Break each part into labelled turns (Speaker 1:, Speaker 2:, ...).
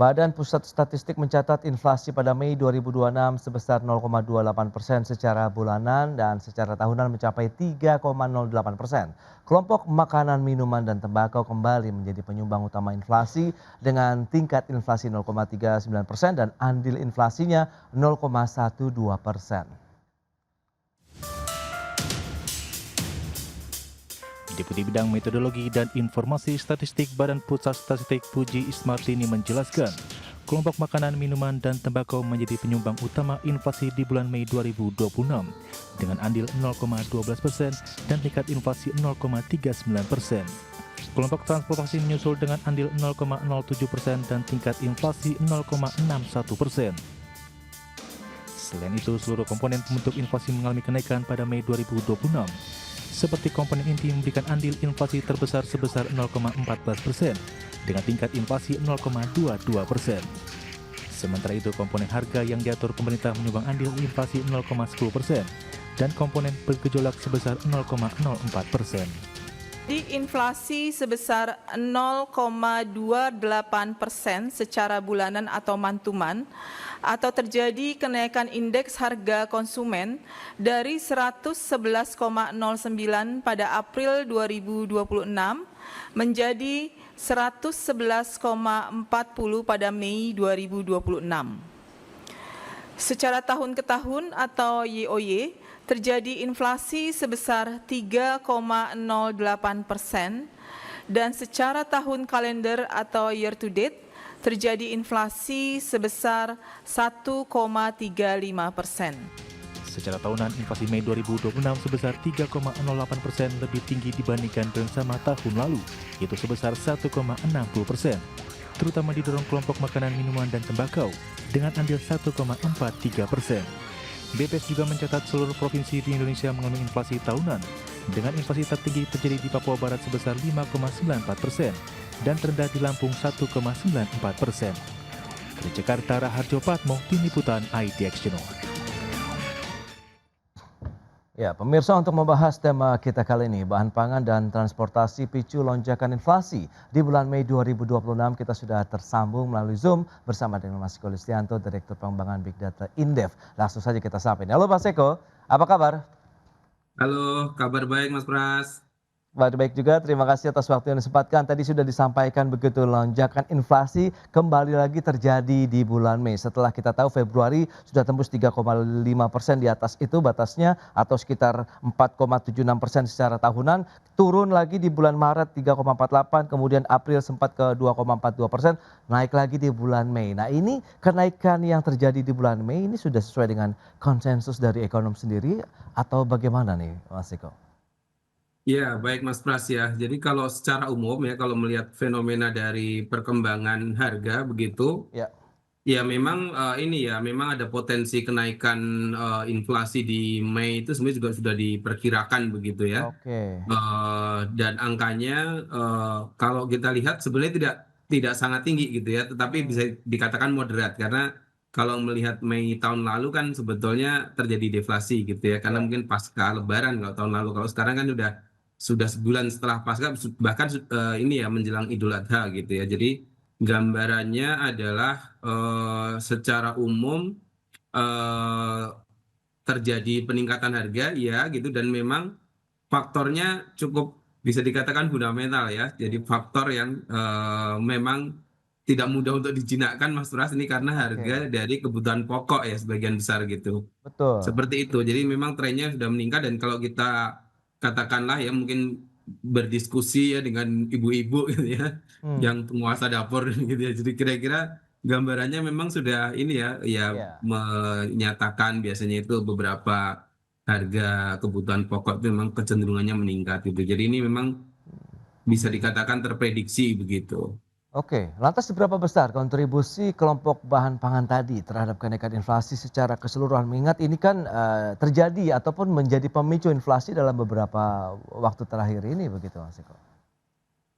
Speaker 1: Badan Pusat Statistik mencatat inflasi pada Mei 2026 sebesar 0,28% secara bulanan dan secara tahunan mencapai 3,08%. Kelompok makanan, minuman, dan tembakau kembali menjadi penyumbang utama inflasi dengan tingkat inflasi 0,39% dan andil inflasinya 0,12%.
Speaker 2: Deputi Bidang Metodologi dan Informasi Statistik Badan Pusat Statistik Puji Ismartini menjelaskan, kelompok makanan, minuman, dan tembakau menjadi penyumbang utama inflasi di bulan Mei 2026 dengan andil 0,12% dan tingkat inflasi 0,39%. Kelompok transportasi menyusul dengan andil 0,07% dan tingkat inflasi 0,61%. Selain itu, seluruh komponen pembentuk inflasi mengalami kenaikan pada Mei 2026. Seperti komponen inti memberikan andil inflasi terbesar sebesar 0,14% dengan tingkat inflasi 0,22%. Sementara itu komponen harga yang diatur pemerintah menyumbang andil inflasi 0,10% dan komponen bergejolak sebesar 0,04%.
Speaker 3: Di inflasi sebesar 0,28% secara bulanan atau mantuman atau terjadi kenaikan indeks harga konsumen dari 111,09 pada April 2026 menjadi 111,40 pada Mei 2026. Secara tahun ke tahun atau YoY, terjadi inflasi sebesar 3,08% dan secara tahun kalender atau year to date terjadi inflasi sebesar 1,35%.
Speaker 2: Secara tahunan, inflasi Mei 2026 sebesar 3,08% lebih tinggi dibandingkan dengan sama tahun lalu, yaitu sebesar 1,60%, terutama didorong kelompok makanan, minuman, dan tembakau dengan andil 1,43%. BPS juga mencatat seluruh provinsi di Indonesia mengalami inflasi tahunan, dengan inflasi tertinggi terjadi di Papua Barat sebesar 5,94% dan terendah di Lampung 1,94%. Dari Jakarta, Raharjo Patmo, Tim Liputan IDX Channel.
Speaker 1: Ya, pemirsa, untuk membahas tema kita kali ini, bahan pangan dan transportasi picu lonjakan inflasi. Di bulan Mei 2026 kita sudah tersambung melalui Zoom bersama dengan Mas Eko Listianto, Direktur Pengembangan Big Data Indef. Langsung saja kita sapa ini. Halo Mas Eko, apa kabar?
Speaker 4: Halo, kabar baik Mas Pras.
Speaker 1: Baik juga, terima kasih atas waktu yang disempatkan. Tadi sudah disampaikan begitu, lonjakan inflasi kembali lagi terjadi di bulan Mei. Setelah kita tahu Februari sudah tembus 3,5% di atas itu batasnya atau sekitar 4,76% secara tahunan. Turun lagi di bulan Maret 3,48, kemudian April sempat ke 2,42%, naik lagi di bulan Mei. Nah, ini kenaikan yang terjadi di bulan Mei ini sudah sesuai dengan konsensus dari ekonom sendiri atau bagaimana nih Mas Eko?
Speaker 4: Ya, baik Mas Pras ya. Jadi kalau secara umum ya, kalau melihat fenomena dari perkembangan harga begitu,
Speaker 1: Ya.
Speaker 4: ya memang ini ya, memang ada potensi kenaikan inflasi di Mei itu sebenarnya juga sudah diperkirakan begitu ya.
Speaker 1: Oke.
Speaker 4: Dan angkanya kalau kita lihat sebenarnya tidak sangat tinggi gitu ya, tetapi bisa dikatakan moderat karena kalau melihat Mei tahun lalu kan sebetulnya terjadi deflasi gitu ya, karena
Speaker 1: Ya.
Speaker 4: mungkin pasca Lebaran kalau tahun lalu. Kalau sekarang kan sudah sebulan setelah pasca, bahkan ini ya menjelang Idul Adha gitu ya. Jadi gambarannya adalah secara umum eh, terjadi peningkatan harga ya gitu, dan memang faktornya cukup bisa dikatakan fundamental ya. Jadi faktor yang memang tidak mudah untuk dijinakkan Mas Pras ini karena harga
Speaker 1: Oke,
Speaker 4: dari kebutuhan pokok ya sebagian besar gitu.
Speaker 1: betul.
Speaker 4: Seperti itu. Jadi memang trennya sudah meningkat, dan kalau kita katakanlah ya mungkin berdiskusi ya dengan ibu-ibu gitu ya,
Speaker 1: Hmm,
Speaker 4: yang penguasa dapur gitu ya. Jadi kira-kira gambarannya memang sudah ini ya
Speaker 1: ya.
Speaker 4: menyatakan biasanya itu beberapa harga kebutuhan pokok itu memang kecenderungannya meningkat gitu. Jadi ini memang bisa dikatakan terprediksi begitu.
Speaker 1: Oke, lantas seberapa besar kontribusi kelompok bahan pangan tadi terhadap kenaikan inflasi secara keseluruhan? Mengingat ini kan terjadi ataupun menjadi pemicu inflasi dalam beberapa waktu terakhir ini begitu Mas Eko.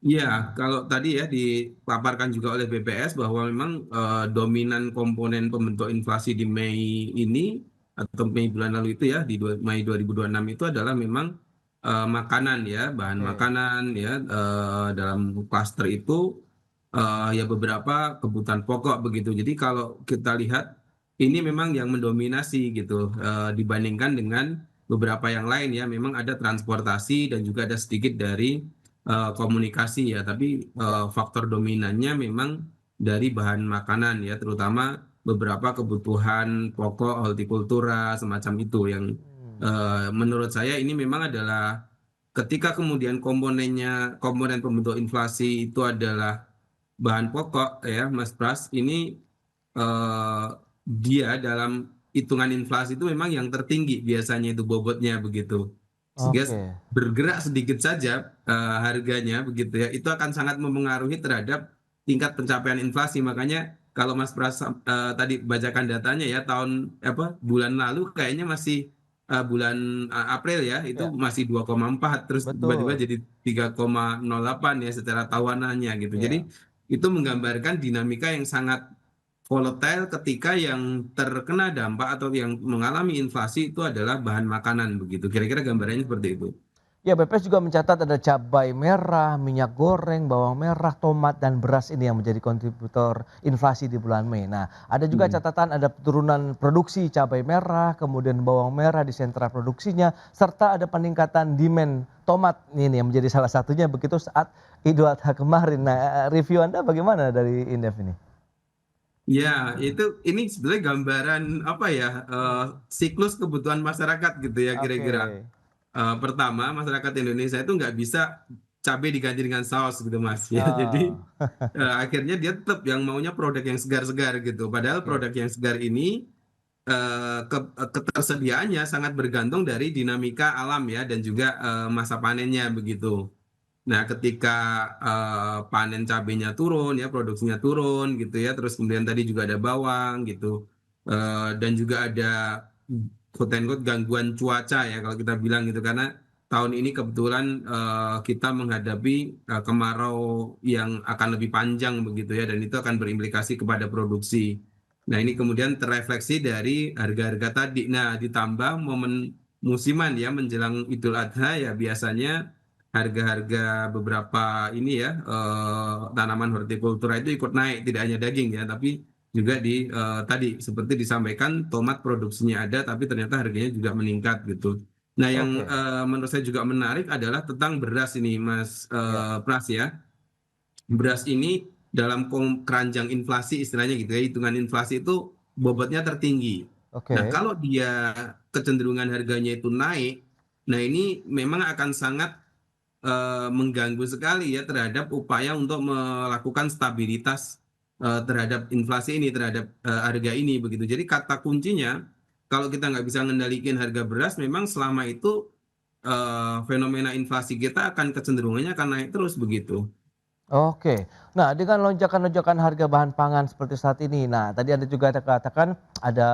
Speaker 4: Iya, kalau tadi ya dipaparkan juga oleh BPS bahwa memang dominan komponen pembentuk inflasi di Mei ini atau Mei bulan lalu itu ya di Mei 2026 itu adalah memang makanan ya, bahan
Speaker 1: Oke,
Speaker 4: makanan ya, dalam klaster itu ya beberapa kebutuhan pokok begitu. Jadi kalau kita lihat ini memang yang mendominasi gitu dibandingkan dengan beberapa yang lain ya. Memang ada transportasi dan juga ada sedikit dari komunikasi ya. Tapi
Speaker 1: Ya.
Speaker 4: faktor dominannya memang dari bahan makanan ya, terutama beberapa kebutuhan pokok, hortikultura semacam itu yang
Speaker 1: Hmm.
Speaker 4: menurut saya ini memang adalah ketika kemudian komponen pembentuk inflasi itu adalah bahan pokok ya Mas Pras, ini eh, dia dalam hitungan inflasi itu memang yang tertinggi biasanya itu bobotnya begitu. Sehingga
Speaker 1: Oke.
Speaker 4: bergerak sedikit saja harganya begitu ya, itu akan sangat mempengaruhi terhadap tingkat pencapaian inflasi. Makanya kalau Mas Pras tadi bacakan datanya ya tahun apa bulan lalu kayaknya masih bulan April ya itu
Speaker 1: Ya,
Speaker 4: masih 2,4 terus tiba-tiba
Speaker 1: betul.
Speaker 4: jadi 3,08 ya secara tahuanannya gitu. Jadi
Speaker 1: Ya.
Speaker 4: itu menggambarkan dinamika yang sangat volatile ketika yang terkena dampak atau yang mengalami inflasi itu adalah bahan makanan begitu. Kira-kira gambarannya seperti itu.
Speaker 1: Ya, BPS juga mencatat ada cabai merah, minyak goreng, bawang merah, tomat, dan beras ini yang menjadi kontributor inflasi di bulan Mei. Nah, ada juga
Speaker 4: Hmm.
Speaker 1: catatan ada penurunan produksi cabai merah, kemudian bawang merah di sentra produksinya, serta ada peningkatan demand tomat ini yang menjadi salah satunya begitu saat Idul Adha kemarin. Nah, review Anda bagaimana dari Indef ini?
Speaker 4: Ya, ini sebenarnya gambaran apa ya siklus kebutuhan masyarakat gitu ya
Speaker 1: Oke.
Speaker 4: kira-kira. Pertama, masyarakat Indonesia itu nggak bisa cabai diganti dengan saus gitu Mas ya. Jadi
Speaker 1: Oh,
Speaker 4: akhirnya dia tetap yang maunya produk yang segar-segar gitu. Padahal
Speaker 1: oke.
Speaker 4: produk yang segar ini ketersediaannya sangat bergantung dari dinamika alam ya dan juga masa panennya begitu. Nah, ketika panen cabenya turun ya, produksinya turun gitu ya, terus kemudian tadi juga ada bawang gitu, dan juga ada quote unquote gangguan cuaca ya kalau kita bilang gitu karena tahun ini kebetulan kita menghadapi kemarau yang akan lebih panjang begitu ya, dan itu akan berimplikasi kepada produksi. Nah, ini kemudian terrefleksi dari harga-harga tadi. Nah, ditambah momen musiman ya menjelang Idul Adha ya biasanya harga-harga beberapa ini ya tanaman hortikultura itu ikut naik tidak hanya daging ya tapi juga di tadi seperti disampaikan tomat produksinya ada tapi ternyata harganya juga meningkat gitu. Nah yang
Speaker 1: Oke.
Speaker 4: menurut saya juga menarik adalah tentang beras ini Mas
Speaker 1: Ya.
Speaker 4: Pras ya. Beras ini dalam keranjang inflasi istilahnya gitu ya hitungan inflasi itu bobotnya tertinggi. Nah
Speaker 1: Oke.
Speaker 4: kalau dia kecenderungan harganya itu naik, nah ini memang akan sangat mengganggu sekali ya terhadap upaya untuk melakukan stabilitas terhadap inflasi ini, terhadap harga ini begitu. Jadi kata kuncinya kalau kita nggak bisa ngendalikan harga beras, memang selama itu fenomena inflasi kita akan kecenderungannya akan naik terus begitu.
Speaker 1: Oke. Nah, dengan lonjakan-lonjakan harga bahan pangan seperti saat ini, nah tadi Anda juga ada katakan ada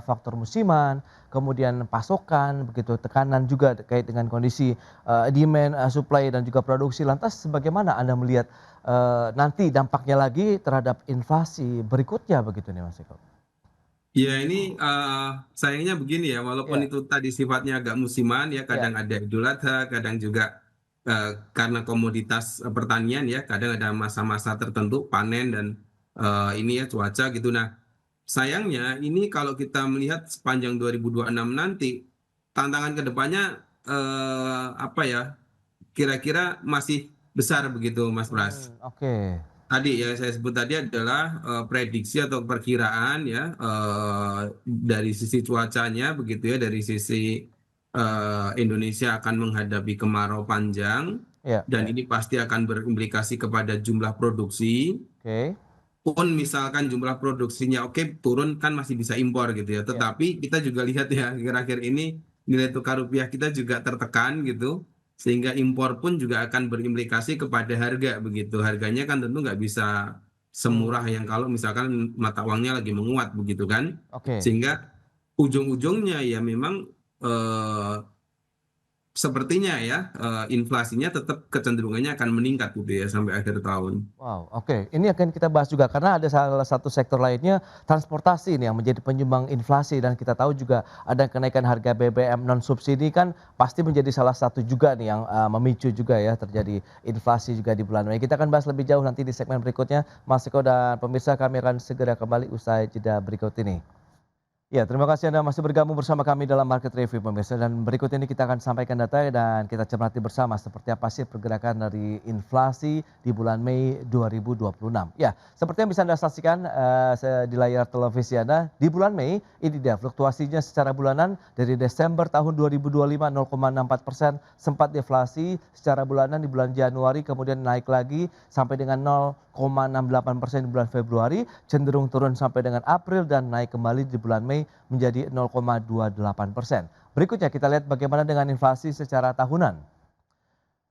Speaker 1: faktor musiman, kemudian pasokan, begitu tekanan juga terkait dengan kondisi demand, supply dan juga produksi. Lantas bagaimana Anda melihat nanti dampaknya lagi terhadap inflasi berikutnya begitu nih Mas Eko?
Speaker 4: Ya ini sayangnya begini ya, walaupun
Speaker 1: Ya,
Speaker 4: itu tadi sifatnya agak musiman ya,
Speaker 1: ya,
Speaker 4: kadang ada Idul Adha, kadang juga karena komoditas pertanian ya, kadang ada masa-masa tertentu panen dan ini ya cuaca gitu. Nah, sayangnya ini kalau kita melihat sepanjang 2026 nanti, tantangan kedepannya apa ya, kira-kira masih besar begitu Mas Pras.
Speaker 1: oke.
Speaker 4: Tadi yang saya sebut tadi adalah prediksi atau perkiraan ya dari sisi cuacanya begitu ya, dari sisi Indonesia akan menghadapi kemarau panjang
Speaker 1: Ya,
Speaker 4: dan
Speaker 1: ya.
Speaker 4: ini pasti akan berimplikasi kepada jumlah produksi.
Speaker 1: Oke.
Speaker 4: Pun misalkan jumlah produksinya oke turun kan masih bisa impor gitu ya.
Speaker 1: Ya.
Speaker 4: Tetapi kita juga lihat ya akhir-akhir ini nilai tukar rupiah kita juga tertekan gitu. Sehingga impor pun juga akan berimplikasi kepada harga begitu. Harganya kan tentu nggak bisa semurah yang
Speaker 1: Hmm,
Speaker 4: kalau misalkan mata uangnya lagi menguat begitu kan.
Speaker 1: oke.
Speaker 4: Sehingga ujung-ujungnya ya memang eh, sepertinya ya inflasinya tetap kecenderungannya akan meningkat gitu ya sampai akhir tahun.
Speaker 1: Wow, oke. Ini akan kita bahas juga karena ada salah satu sektor lainnya transportasi ini yang menjadi penyumbang inflasi dan kita tahu juga ada kenaikan harga BBM non subsidi kan pasti menjadi salah satu juga nih yang memicu juga ya terjadi inflasi juga di bulan Mei. Kita akan bahas lebih jauh nanti di segmen berikutnya. Mas Eko dan pemirsa kami akan segera kembali usai jeda berikut ini. Ya, terima kasih Anda masih bergabung bersama kami dalam Market Review pemirsa dan berikut ini kita akan sampaikan data dan kita cermati bersama seperti apa sih pergerakan dari inflasi di bulan Mei 2026. Ya, seperti yang bisa Anda saksikan di layar televisi Anda, di bulan Mei ini dia fluktuasinya secara bulanan dari Desember tahun 2025 0,64% sempat deflasi secara bulanan di bulan Januari kemudian naik lagi sampai dengan 0,68% di bulan Februari, cenderung turun sampai dengan April dan naik kembali di bulan Mei menjadi 0,28%. Berikutnya kita lihat bagaimana dengan inflasi secara tahunan.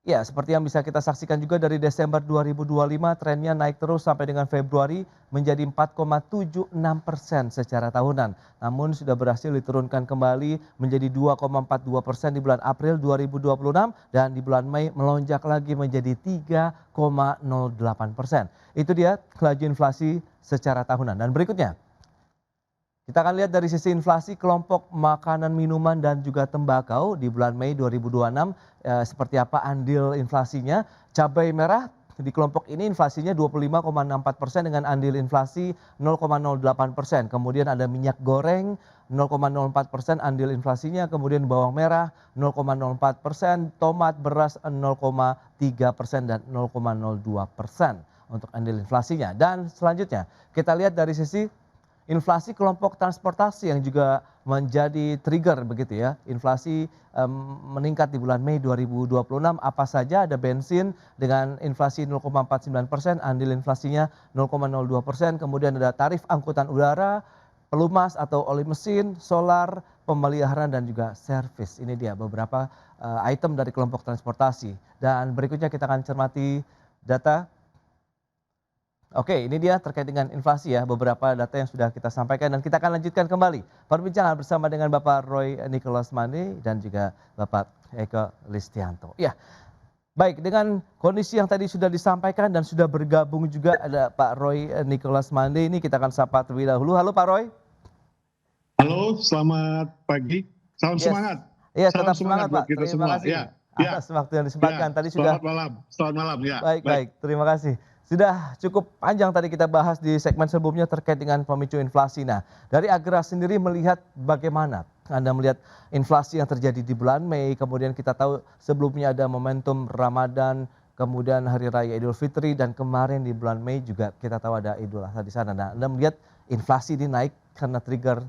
Speaker 1: Ya, seperti yang bisa kita saksikan juga dari Desember 2025 trennya naik terus sampai dengan Februari menjadi 4,76% secara tahunan. Namun sudah berhasil diturunkan kembali menjadi 2,42% di bulan April 2026 dan di bulan Mei melonjak lagi menjadi 3,08%. Itu dia laju inflasi secara tahunan. Dan berikutnya kita akan lihat dari sisi inflasi kelompok makanan, minuman, dan juga tembakau di bulan Mei 2026 seperti apa andil inflasinya. Cabai merah di kelompok ini inflasinya 25,64% dengan andil inflasi 0,08%. Kemudian ada minyak goreng 0,04% andil inflasinya, kemudian bawang merah 0,04%, tomat, beras 0,3% dan 0,02% untuk andil inflasinya. Dan selanjutnya kita lihat dari sisi inflasi kelompok transportasi yang juga menjadi trigger begitu ya. Inflasi meningkat di bulan Mei 2026 apa saja ada bensin dengan inflasi 0,49%, andil inflasinya 0,02%, kemudian ada tarif angkutan udara, pelumas atau oli mesin, solar, pemeliharaan dan juga servis. Ini dia beberapa item dari kelompok transportasi. Dan berikutnya kita akan cermati data. Oke, ini dia terkait dengan inflasi ya, beberapa data yang sudah kita sampaikan dan kita akan lanjutkan kembali perbincangan bersama dengan Bapak Roy Nicholas Mande dan juga Bapak Eko Listianto. Ya, baik dengan kondisi yang tadi sudah disampaikan dan sudah bergabung juga ada Pak Roy Nicholas Mande, ini kita akan sapa terlebih dahulu. Halo Pak Roy.
Speaker 5: Halo, selamat pagi. Salam semangat.
Speaker 1: Iya,
Speaker 5: Salam
Speaker 1: tetap semangat Pak.
Speaker 5: kita
Speaker 1: Terima
Speaker 5: semua.
Speaker 1: kasih atas waktu yang disempatkan. Tadi sudah.
Speaker 5: Selamat malam. Selamat malam ya.
Speaker 1: Baik. Terima kasih. Sudah cukup panjang tadi kita bahas di segmen sebelumnya terkait dengan pemicu inflasi. Nah, dari Agra sendiri melihat bagaimana Anda melihat inflasi yang terjadi di bulan Mei, kemudian kita tahu sebelumnya ada momentum Ramadan, kemudian Hari Raya Idul Fitri, dan kemarin di bulan Mei juga kita tahu ada Idul Adha di sana. Nah, Anda melihat inflasi ini naik karena trigger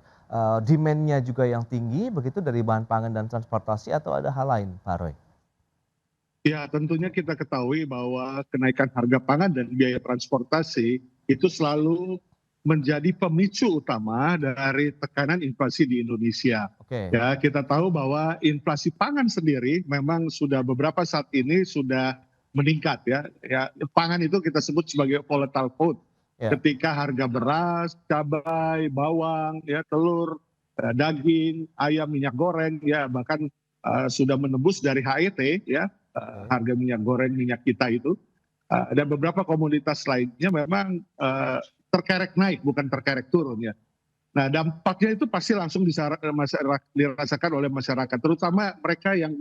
Speaker 1: demand-nya juga yang tinggi begitu dari bahan pangan dan transportasi atau ada hal lain, Pak Roy?
Speaker 5: Ya, tentunya kita ketahui bahwa kenaikan harga pangan dan biaya transportasi itu selalu menjadi pemicu utama dari tekanan inflasi di Indonesia.
Speaker 1: Oke.
Speaker 5: Ya, kita tahu bahwa inflasi pangan sendiri memang sudah beberapa saat ini sudah meningkat ya. Ya, pangan itu kita sebut sebagai volatile food.
Speaker 1: Ya.
Speaker 5: Ketika harga beras, cabai, bawang, ya telur, daging, ayam, minyak goreng, ya bahkan sudah menembus dari HET ya. Harga minyak goreng, minyak kita itu. Dan beberapa komoditas lainnya memang terkerek naik, bukan terkerek turun ya. Nah dampaknya itu pasti langsung dirasakan oleh masyarakat, terutama mereka yang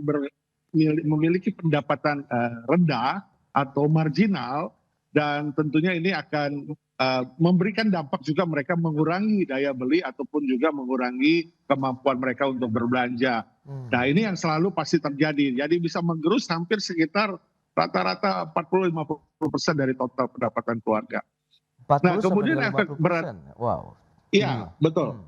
Speaker 5: memiliki pendapatan rendah atau marginal, dan tentunya ini akan memberikan dampak juga mereka mengurangi daya beli ataupun juga mengurangi kemampuan mereka untuk berbelanja. Nah ini yang selalu pasti terjadi, jadi bisa menggerus hampir sekitar rata-rata 40-50% dari total pendapatan keluarga. Nah kemudian efek berat,
Speaker 1: wow.
Speaker 5: Iya betul.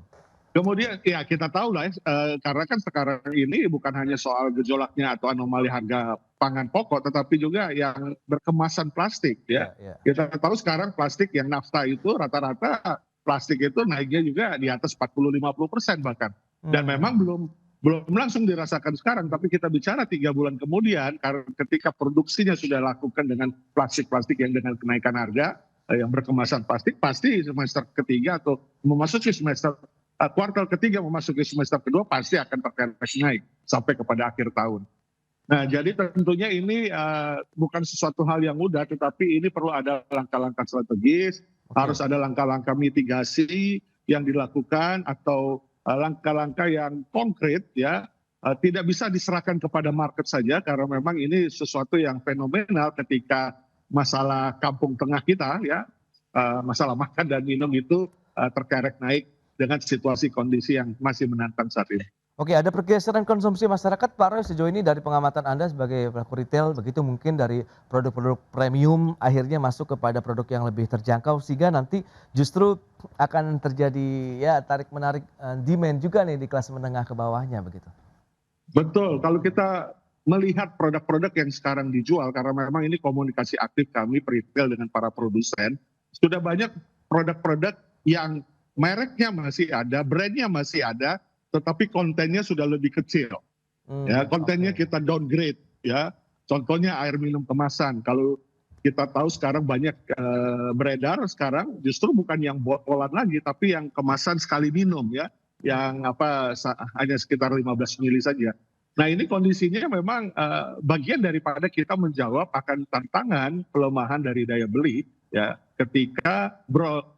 Speaker 5: Kemudian ya kita tahu lah karena kan sekarang ini bukan hanya soal gejolaknya atau anomali harga pangan pokok, tetapi juga yang berkemasan plastik ya. Kita tahu sekarang plastik yang nafta itu rata-rata plastik itu naiknya juga di atas 40-50% bahkan. Dan memang belum langsung dirasakan sekarang, tapi kita bicara 3 bulan kemudian karena ketika produksinya sudah lakukan dengan plastik-plastik yang dengan kenaikan harga yang berkemasan plastik, pasti semester ketiga atau memasuki semester kuartal ketiga memasuki semester kedua pasti akan terkerek naik sampai kepada akhir tahun. Nah, jadi tentunya ini bukan sesuatu hal yang mudah, tetapi ini perlu ada langkah-langkah strategis, harus
Speaker 1: Oke.
Speaker 5: ada langkah-langkah mitigasi yang dilakukan atau langkah-langkah yang konkret ya. Tidak bisa diserahkan kepada market saja karena memang ini sesuatu yang fenomenal ketika masalah kampung tengah kita ya, masalah makan dan minum itu terkerek naik dengan situasi kondisi yang masih menantang saat ini.
Speaker 1: Oke, ada pergeseran konsumsi masyarakat Pak Roy sejauh ini dari pengamatan Anda sebagai pelaku retail, begitu mungkin dari produk-produk premium akhirnya masuk kepada produk yang lebih terjangkau sehingga nanti justru akan terjadi ya tarik-menarik demand juga nih di kelas menengah ke bawahnya begitu.
Speaker 5: Betul, kalau kita melihat produk-produk yang sekarang dijual, karena memang ini komunikasi aktif kami retail dengan para produsen, sudah banyak produk-produk yang mereknya masih ada, brandnya masih ada, tetapi kontennya sudah lebih kecil. Ya, kontennya
Speaker 1: Oke.
Speaker 5: kita downgrade. Ya, contohnya air minum kemasan. Kalau kita tahu sekarang banyak beredar sekarang, justru bukan yang botolan lagi, tapi yang kemasan sekali minum ya, yang hanya sekitar 15 mili saja. Nah ini kondisinya memang bagian daripada kita menjawab akan tantangan pelemahan dari daya beli ya ketika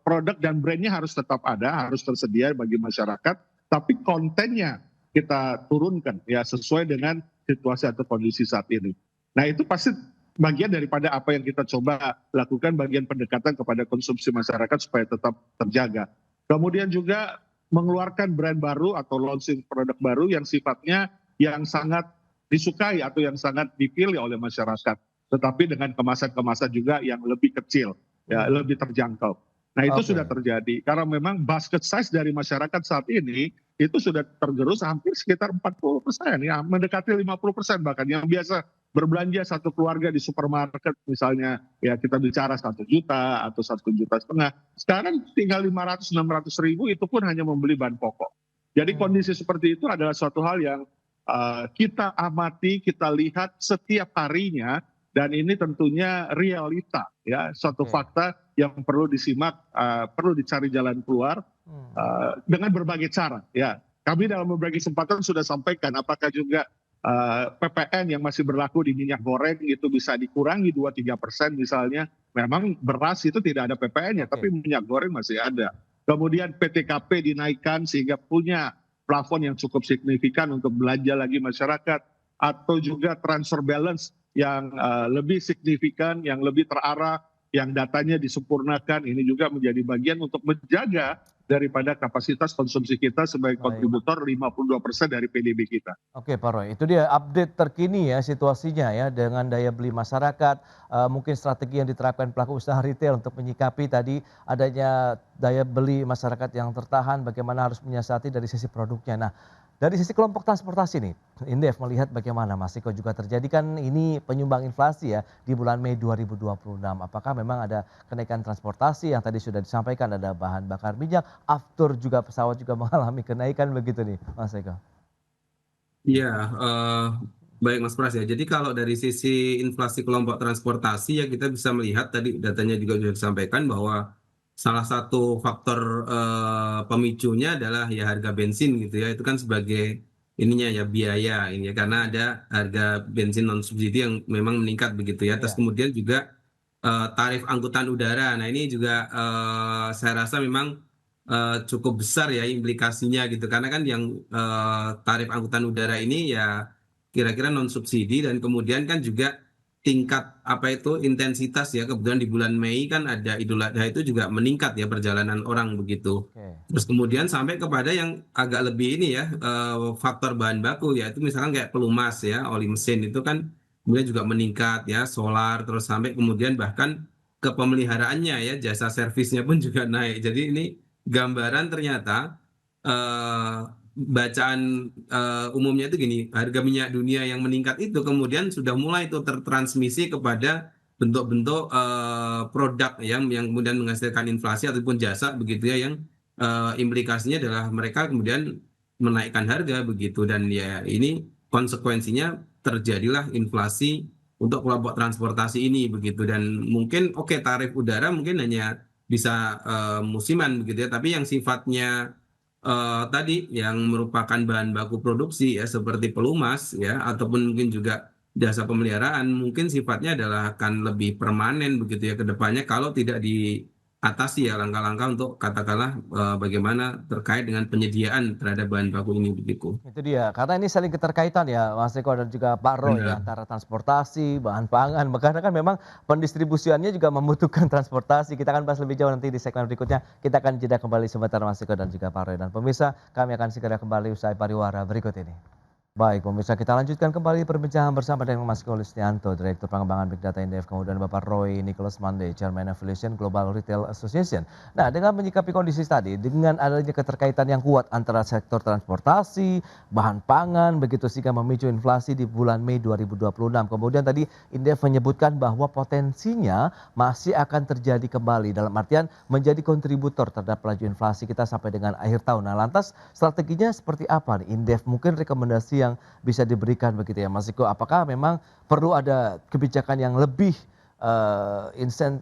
Speaker 5: produk dan brandnya harus tetap ada, harus tersedia bagi masyarakat, tapi kontennya kita turunkan ya sesuai dengan situasi atau kondisi saat ini. Nah itu pasti bagian daripada apa yang kita coba lakukan, bagian pendekatan kepada konsumsi masyarakat supaya tetap terjaga. Kemudian juga mengeluarkan brand baru atau launching produk baru yang sifatnya yang sangat disukai atau yang sangat dipilih oleh masyarakat, tetapi dengan kemasan-kemasan juga yang lebih kecil, ya lebih terjangkau. Nah itu
Speaker 1: Oke.
Speaker 5: sudah terjadi karena memang basket size dari masyarakat saat ini itu sudah tergerus hampir sekitar 40%, ya mendekati 50% bahkan. Yang biasa berbelanja satu keluarga di supermarket misalnya ya kita bicara 1 juta atau 1,5 juta, sekarang tinggal 500-600 ribu itu pun hanya membeli bahan pokok. Jadi kondisi seperti itu adalah suatu hal yang kita amati, kita lihat setiap harinya, dan ini tentunya realita ya, suatu
Speaker 1: Oke.
Speaker 5: fakta yang perlu disimak, perlu dicari jalan keluar dengan berbagai cara ya. Kami dalam berbagai kesempatan sudah sampaikan apakah juga PPN yang masih berlaku di minyak goreng itu bisa dikurangi 2-3% misalnya. Memang beras itu tidak ada PPN-nya,
Speaker 1: Oke.
Speaker 5: tapi minyak goreng masih ada. Kemudian PTKP dinaikkan sehingga punya plafon yang cukup signifikan untuk belanja lagi masyarakat, atau juga transfer balance yang lebih signifikan, yang lebih terarah, yang datanya disempurnakan. Ini juga menjadi bagian untuk menjaga daripada kapasitas konsumsi kita sebagai
Speaker 1: Baik.
Speaker 5: kontributor 52% dari PDB kita.
Speaker 1: Oke Pak Roy, itu dia update terkini ya situasinya ya dengan daya beli masyarakat, mungkin strategi yang diterapkan pelaku usaha retail untuk menyikapi tadi adanya daya beli masyarakat yang tertahan, bagaimana harus menyiasati dari sisi produknya. Nah, dari sisi kelompok transportasi nih, Indef melihat bagaimana Mas Iko juga terjadi kan ini penyumbang inflasi ya di bulan Mei 2026. Apakah memang ada kenaikan transportasi yang tadi sudah disampaikan, ada bahan bakar minyak, aftur juga pesawat juga mengalami kenaikan begitu nih Mas Iko?
Speaker 4: Iya, baik Mas Pras ya. Jadi kalau dari sisi inflasi kelompok transportasi ya kita bisa melihat tadi datanya juga sudah disampaikan bahwa salah satu faktor pemicunya adalah ya harga bensin gitu ya. Itu kan sebagai ininya ya biaya ini ya karena ada harga bensin non subsidi yang memang meningkat begitu ya. Terus
Speaker 1: Iya.
Speaker 4: kemudian juga tarif angkutan udara. Nah ini juga saya rasa memang cukup besar ya implikasinya gitu karena kan yang tarif angkutan udara ini ya kira-kira non subsidi dan kemudian kan juga tingkat apa itu intensitas ya kebetulan di bulan Mei kan ada Idul Adha itu juga meningkat ya perjalanan orang begitu.
Speaker 1: Oke.
Speaker 4: Terus kemudian sampai kepada yang agak lebih ini ya faktor bahan baku ya itu misalkan kayak pelumas ya oli mesin itu kan kemudian juga meningkat ya solar terus sampai kemudian bahkan ke pemeliharaannya ya jasa servisnya pun juga naik. Jadi ini gambaran ternyata eh, bacaan umumnya itu gini, harga minyak dunia yang meningkat itu kemudian sudah mulai itu tertransmisi kepada bentuk-bentuk produk yang kemudian menghasilkan inflasi ataupun jasa begitu ya yang implikasinya adalah mereka kemudian menaikkan harga begitu dan ya ini konsekuensinya terjadilah inflasi untuk kelompok transportasi ini begitu dan mungkin oke tarif udara mungkin hanya bisa musiman begitu ya tapi yang sifatnya tadi yang merupakan bahan baku produksi ya seperti pelumas ya ataupun mungkin juga jasa pemeliharaan mungkin sifatnya adalah akan lebih permanen begitu ya ke depannya kalau tidak diatasi ya langkah-langkah untuk katakanlah bagaimana terkait dengan penyediaan terhadap bahan baku ini begitu.
Speaker 1: Itu dia, karena ini saling keterkaitan ya Mas Eko dan juga Pak Roy ya,
Speaker 4: Benar.
Speaker 1: antara transportasi, bahan pangan, karena kan memang pendistribusiannya juga membutuhkan transportasi. Kita akan bahas lebih jauh nanti di segmen berikutnya. Kita akan jeda kembali sebentar Mas Eko dan juga Pak Roy. Dan pemirsa, kami akan segera kembali usai pariwara berikut ini. Baik pemirsa, kita lanjutkan kembali perbincangan bersama dengan Mas Eko Listianto, Direktur Pengembangan Big Data Indef, kemudian Bapak Roy Nicholas Mande, Chairman Affiliation Global Retail Association. Nah, dengan menyikapi kondisi tadi, dengan adanya keterkaitan yang kuat antara sektor transportasi, bahan pangan, begitu sehingga memicu inflasi di bulan Mei 2026. Kemudian tadi Indef menyebutkan bahwa potensinya masih akan terjadi kembali, dalam artian menjadi kontributor terhadap laju inflasi kita sampai dengan akhir tahun. Nah, lantas strateginya seperti apa nih Indef? Mungkin rekomendasi yang bisa diberikan begitu ya Mas Eko, apakah memang perlu ada kebijakan yang lebih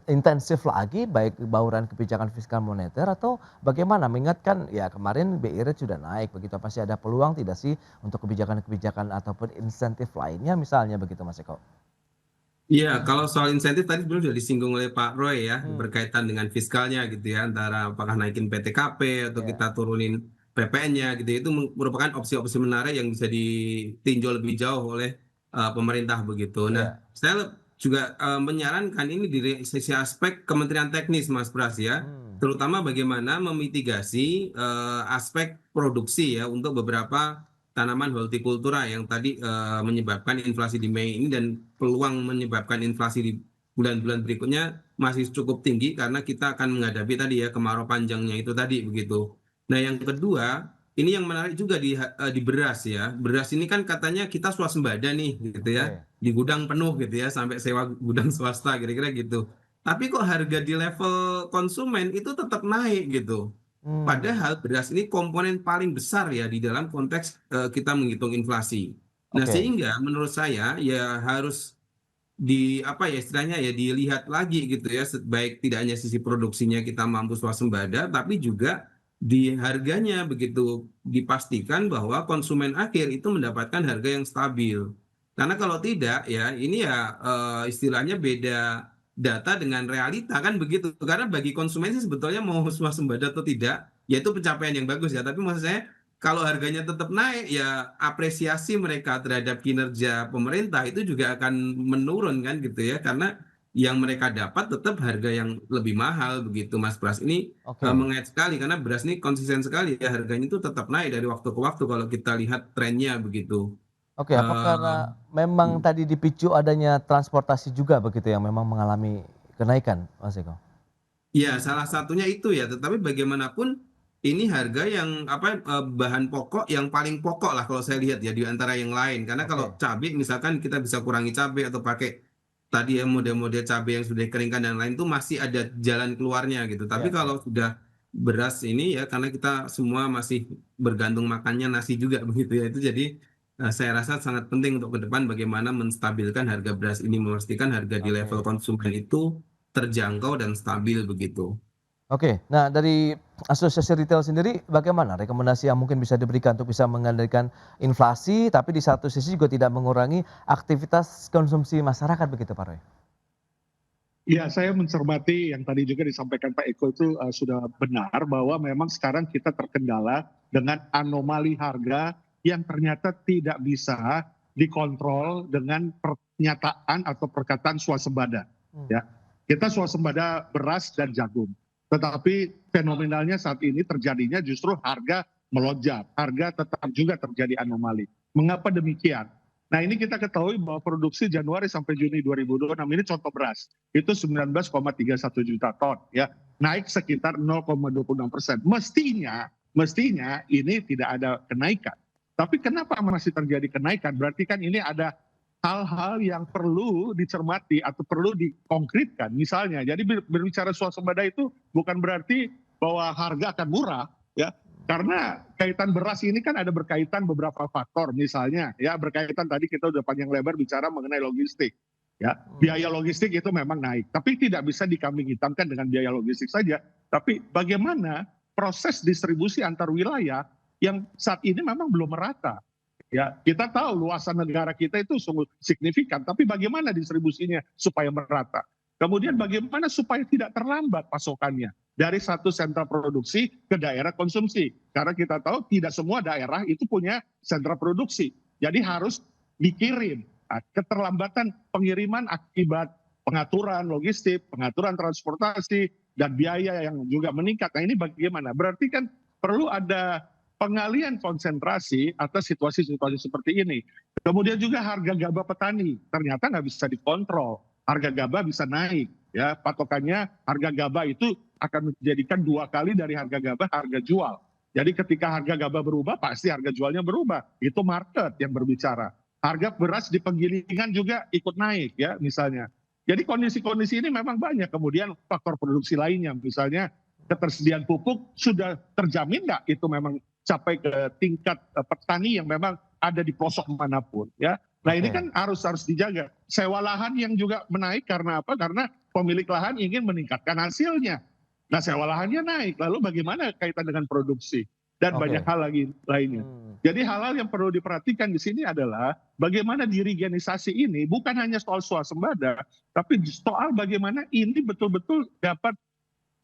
Speaker 1: intensif lagi baik bauran kebijakan fiskal moneter atau bagaimana, mengingatkan ya kemarin BI rate sudah naik begitu, pasti ada peluang tidak sih untuk kebijakan-kebijakan ataupun insentif lainnya misalnya begitu Mas Eko?
Speaker 4: Iya, kalau soal insentif tadi sebenarnya sudah disinggung oleh Pak Roy ya,
Speaker 1: Hmm,
Speaker 4: berkaitan dengan fiskalnya gitu ya, antara apakah naikin PTKP atau
Speaker 1: ya,
Speaker 4: kita turunin PPN-nya gitu ya, itu merupakan opsi-opsi menarik yang bisa ditinjau lebih jauh oleh pemerintah begitu. Nah,
Speaker 1: ya,
Speaker 4: saya juga menyarankan ini di sisi aspek Kementerian Teknis Mas Pras ya,
Speaker 1: hmm,
Speaker 4: terutama bagaimana memitigasi aspek produksi ya untuk beberapa tanaman hortikultura yang tadi menyebabkan inflasi di Mei ini dan peluang menyebabkan inflasi di bulan-bulan berikutnya masih cukup tinggi karena kita akan menghadapi tadi ya kemarau panjangnya itu tadi begitu. Nah, yang kedua, ini yang menarik juga di beras ya. Beras ini kan katanya kita swasembada nih gitu ya.
Speaker 1: oke,
Speaker 4: Di gudang penuh gitu ya sampai sewa gudang swasta kira-kira gitu. Tapi kok harga di level konsumen itu tetap naik gitu.
Speaker 1: hmm,
Speaker 4: Padahal beras ini komponen paling besar ya di dalam konteks kita menghitung inflasi. Nah,
Speaker 1: oke,
Speaker 4: sehingga menurut saya ya harus di apa ya istilahnya ya dilihat lagi gitu ya baik tidak hanya sisi produksinya kita mampu swasembada tapi juga di harganya begitu dipastikan bahwa konsumen akhir itu mendapatkan harga yang stabil. Karena kalau tidak ya ini ya istilahnya beda data dengan realita kan begitu. Karena bagi konsumen sih sebetulnya mau swasembada atau tidak ya itu pencapaian yang bagus ya. Tapi maksud saya kalau harganya tetap naik ya apresiasi mereka terhadap kinerja pemerintah itu juga akan menurun kan gitu ya karena yang mereka dapat tetap harga yang lebih mahal begitu Mas Pras ini
Speaker 1: oke.
Speaker 4: mengait sekali karena beras ini konsisten sekali ya harganya itu tetap naik dari waktu ke waktu kalau kita lihat trennya begitu.
Speaker 1: Oke, apa karena
Speaker 4: Eh,
Speaker 1: memang tadi dipicu adanya transportasi juga begitu yang memang mengalami kenaikan, Mas Eko?
Speaker 4: Ya, salah satunya itu ya, tetapi bagaimanapun ini harga yang apa bahan pokok yang paling pokok lah kalau saya lihat ya di antara yang lain. Karena kalau
Speaker 1: Oke,
Speaker 4: cabai misalkan kita bisa kurangi cabai atau pakai tadi ya model-model cabai yang sudah dikeringkan dan lain itu masih ada jalan keluarnya gitu. Tapi
Speaker 1: ya, ya.
Speaker 4: kalau sudah beras ini ya karena kita semua masih bergantung makannya nasi juga begitu ya. Itu jadi saya rasa sangat penting untuk ke depan bagaimana menstabilkan harga beras ini, memastikan harga di level
Speaker 1: Oke.
Speaker 4: konsumen itu terjangkau dan stabil begitu.
Speaker 1: Oke, nah dari asosiasi retail sendiri bagaimana rekomendasi yang mungkin bisa diberikan untuk bisa mengendalikan inflasi, tapi di satu sisi juga tidak mengurangi aktivitas konsumsi masyarakat begitu Pak Roy?
Speaker 5: Ya, saya mencermati yang tadi juga disampaikan Pak Eko itu sudah benar bahwa memang sekarang kita terkendala dengan anomali harga yang ternyata tidak bisa dikontrol dengan pernyataan atau perkataan swasembada.
Speaker 1: Hmm,
Speaker 5: Ya, kita swasembada beras dan jagung, tetapi fenomenalnya saat ini terjadinya justru harga melonjak, harga tetap juga terjadi anomali. Mengapa demikian? Nah, ini kita ketahui bahwa produksi Januari sampai Juni 2026 ini contoh beras itu 19,31 juta ton ya, naik sekitar 0,26%. Mestinya ini tidak ada kenaikan. Tapi kenapa masih terjadi kenaikan? Berarti kan ini ada hal-hal yang perlu dicermati atau perlu dikonkretkan. Misalnya, jadi berbicara swasembada itu bukan berarti bahwa harga akan murah ya. Karena kaitan beras ini kan ada berkaitan beberapa faktor, misalnya ya berkaitan tadi kita udah panjang lebar bicara mengenai logistik. Ya,
Speaker 1: hmm.
Speaker 5: biaya logistik itu memang naik, tapi tidak bisa dikambing hitamkan dengan biaya logistik saja. Tapi bagaimana proses distribusi antar wilayah yang saat ini memang belum merata. Ya, kita tahu luasan negara kita itu sungguh signifikan, tapi bagaimana distribusinya supaya merata? Kemudian bagaimana supaya tidak terlambat pasokannya dari satu sentra produksi ke daerah konsumsi? Karena kita tahu tidak semua daerah itu punya sentra produksi. Jadi harus dikirim. Nah, keterlambatan pengiriman akibat pengaturan logistik, pengaturan transportasi, dan biaya yang juga meningkat. Nah, ini bagaimana? Berarti kan perlu ada pengalian konsentrasi atas situasi-situasi seperti ini. Kemudian juga harga gabah petani ternyata nggak bisa dikontrol. Harga gabah bisa naik, ya patokannya harga gabah itu akan menjadikan 2 kali dari harga gabah harga jual. Jadi ketika harga gabah berubah pasti harga jualnya berubah. Itu market yang berbicara. Harga beras di penggilingan juga ikut naik ya misalnya. Jadi kondisi-kondisi ini memang banyak. Kemudian faktor produksi lainnya misalnya ketersediaan pupuk sudah terjamin nggak itu memang capai ke tingkat petani yang memang ada di pelosok manapun ya. Nah ini kan harus dijaga. Sewa lahan yang juga menaik karena apa? Karena pemilik lahan ingin meningkatkan hasilnya. Nah sewa lahannya naik, lalu bagaimana kaitan dengan produksi? Dan banyak hal lagi lainnya. Jadi hal-hal yang perlu diperhatikan di sini adalah bagaimana dirigenisasi ini bukan hanya soal swasembada, tapi soal bagaimana ini betul-betul dapat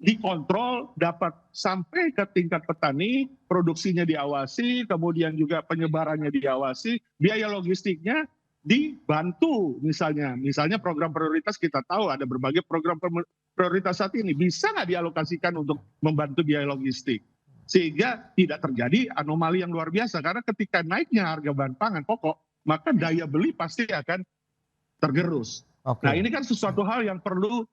Speaker 5: dikontrol, dapat sampai ke tingkat petani, produksinya diawasi, kemudian juga penyebarannya diawasi, biaya logistiknya dibantu misalnya. Misalnya program prioritas kita tahu ada berbagai program prioritas saat ini. Bisa nggak dialokasikan untuk membantu biaya logistik? Sehingga tidak terjadi anomali yang luar biasa. Karena ketika naiknya harga bahan pangan pokok, maka daya beli pasti akan tergerus. Nah ini kan sesuatu hal yang perlu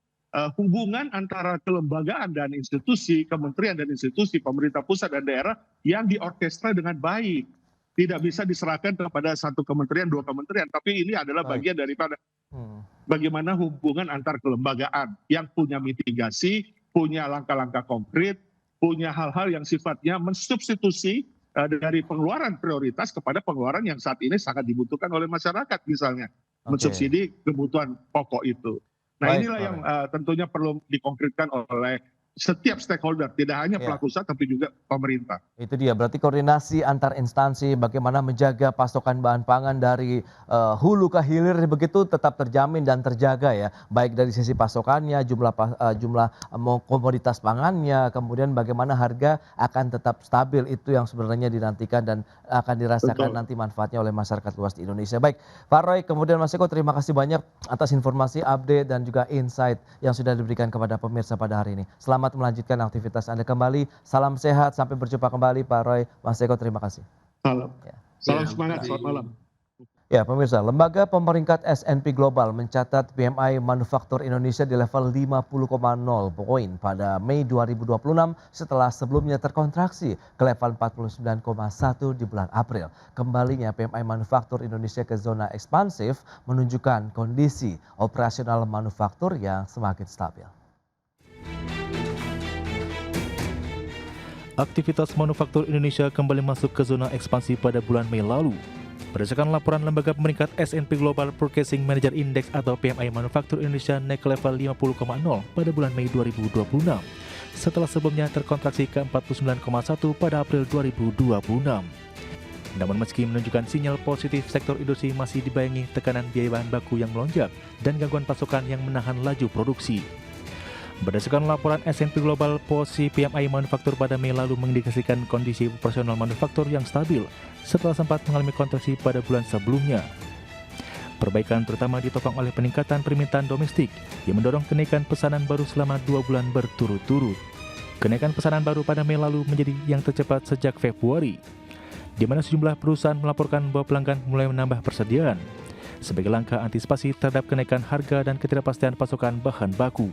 Speaker 5: hubungan antara kelembagaan dan institusi, kementerian dan institusi, pemerintah pusat dan daerah yang diorkestra dengan baik. Tidak bisa diserahkan kepada satu kementerian, 2 kementerian, tapi ini adalah bagian daripada bagaimana hubungan antar kelembagaan yang punya mitigasi, punya langkah-langkah konkret, punya hal-hal yang sifatnya mensubstitusi dari pengeluaran prioritas kepada pengeluaran yang saat ini sangat dibutuhkan oleh masyarakat misalnya. Mensubsidi kebutuhan pokok itu. Nah inilah yang tentunya perlu dikonkretkan oleh setiap stakeholder, tidak hanya pelaku usaha tapi juga pemerintah.
Speaker 1: Itu dia, berarti koordinasi antar instansi bagaimana menjaga pasokan bahan pangan dari hulu ke hilir begitu tetap terjamin dan terjaga ya. Baik dari sisi pasokannya, jumlah komoditas pangannya, kemudian bagaimana harga akan tetap stabil, itu yang sebenarnya dinantikan dan akan dirasakan nanti manfaatnya oleh masyarakat luas di Indonesia. Baik, Pak Roy, kemudian Mas Eko, terima kasih banyak atas informasi, update dan juga insight yang sudah diberikan kepada pemirsa pada hari ini. Selamat melanjutkan aktivitas Anda kembali. Salam sehat, sampai berjumpa kembali Pak Roy, Mas Eko, terima kasih.
Speaker 5: Salam. Salam semangat, selamat malam.
Speaker 1: Ya pemirsa, lembaga pemeringkat S&P Global mencatat PMI manufaktur Indonesia di level 50,0 poin pada Mei 2026 setelah sebelumnya terkontraksi ke level 49,1 di bulan April. Kembalinya PMI manufaktur Indonesia ke zona ekspansif menunjukkan kondisi operasional manufaktur yang semakin stabil.
Speaker 2: Aktivitas manufaktur Indonesia kembali masuk ke zona ekspansi pada bulan Mei lalu. Berdasarkan laporan lembaga pemeringkat S&P Global Purchasing Manager Index atau PMI manufaktur Indonesia naik ke level 50,0 pada bulan Mei 2026, setelah sebelumnya terkontraksi ke 49,1 pada April 2026. Namun meski menunjukkan sinyal positif, sektor industri masih dibayangi tekanan biaya bahan baku yang melonjak dan gangguan pasokan yang menahan laju produksi. Berdasarkan laporan S&P Global, posisi PMI manufaktur pada Mei lalu mengindikasikan kondisi operasional manufaktur yang stabil setelah sempat mengalami kontraksi pada bulan sebelumnya. Perbaikan terutama ditopang oleh peningkatan permintaan domestik yang mendorong kenaikan pesanan baru selama 2 bulan berturut-turut. Kenaikan pesanan baru pada Mei lalu menjadi yang tercepat sejak Februari, di mana sejumlah perusahaan melaporkan bahwa pelanggan mulai menambah persediaan sebagai langkah antisipasi terhadap kenaikan harga dan ketidakpastian pasokan bahan baku.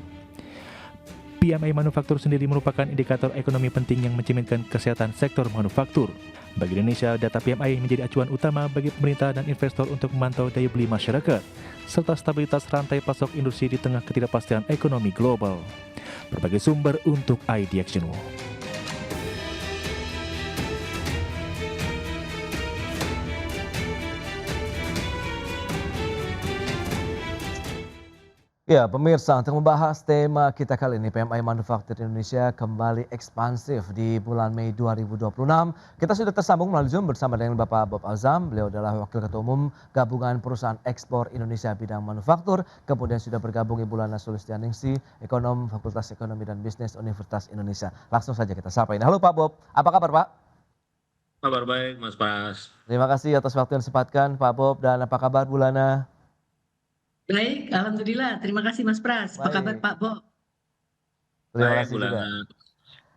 Speaker 2: PMI manufaktur sendiri merupakan indikator ekonomi penting yang mencerminkan kesehatan sektor manufaktur. Bagi Indonesia, data PMI menjadi acuan utama bagi pemerintah dan investor untuk memantau daya beli masyarakat, serta stabilitas rantai pasok industri di tengah ketidakpastian ekonomi global. Berbagai sumber untuk ID Action.
Speaker 1: Ya, pemirsa, untuk membahas tema kita kali ini, PMI Manufaktur Indonesia kembali ekspansif di bulan Mei 2026. Kita sudah tersambung melalui Zoom bersama dengan Bapak Bob Azam. Beliau adalah Wakil Ketua Umum Gabungan Perusahaan Ekspor Indonesia Bidang Manufaktur. Kemudian sudah bergabung Ibu Lana Sulistianingsih, Ekonom Fakultas Ekonomi dan Bisnis Universitas Indonesia. Langsung saja kita sapa ini. Halo Pak Bob, apa kabar Pak?
Speaker 6: Kabar baik, Mas Pras.
Speaker 1: Terima kasih atas waktu yang disempatkan Pak Bob, dan apa kabar Bu Lana?
Speaker 7: Baik, alhamdulillah. Terima kasih Mas Pras. Apa kabar
Speaker 1: Baik.
Speaker 7: Pak Bo?
Speaker 1: Terima
Speaker 6: Baik,
Speaker 1: kasih
Speaker 6: Bu
Speaker 1: juga.
Speaker 6: Lana.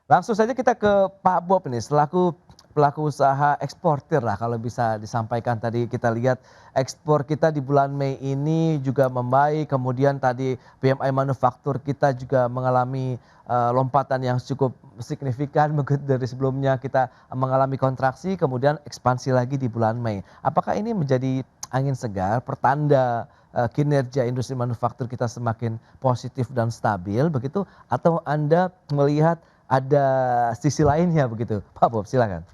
Speaker 1: Langsung saja kita ke Pak Bob ini, selaku pelaku usaha eksportir lah kalau bisa disampaikan. Tadi kita lihat ekspor kita di bulan Mei ini juga membaik, kemudian tadi PMI manufaktur kita juga mengalami lompatan yang cukup signifikan begitu. Dari sebelumnya kita mengalami kontraksi, kemudian ekspansi lagi di bulan Mei. Apakah ini menjadi angin segar, pertanda kinerja industri manufaktur kita semakin positif dan stabil begitu, atau Anda melihat ada sisi lainnya begitu? Pak Bob, silakan.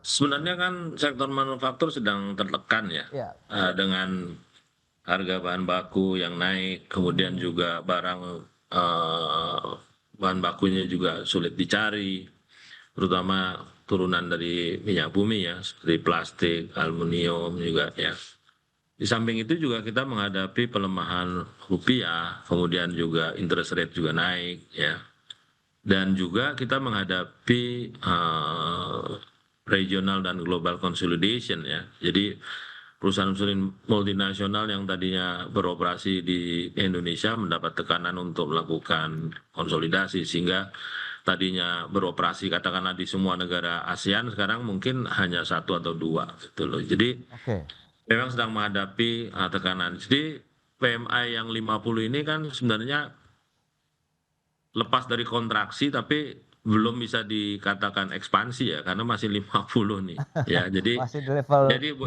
Speaker 6: Sebenarnya kan sektor manufaktur sedang tertekan ya,
Speaker 1: Ya,
Speaker 6: dengan harga bahan baku yang naik, kemudian juga bahan bakunya juga sulit dicari, terutama turunan dari minyak bumi ya, seperti plastik, aluminium juga ya. Di samping itu juga kita menghadapi pelemahan rupiah, kemudian juga interest rate juga naik ya. Dan juga kita menghadapi regional dan global consolidation ya. Jadi perusahaan-perusahaan multinasional yang tadinya beroperasi di Indonesia mendapat tekanan untuk melakukan konsolidasi, sehingga tadinya beroperasi katakanlah di semua negara ASEAN sekarang mungkin hanya 1 atau 2 gitu loh. Jadi
Speaker 1: oke.
Speaker 6: memang sedang menghadapi tekanan. Jadi PMI yang 50 ini kan sebenarnya lepas dari kontraksi tapi belum bisa dikatakan ekspansi ya, karena masih 50 nih ya. Jadi
Speaker 1: Masih di level.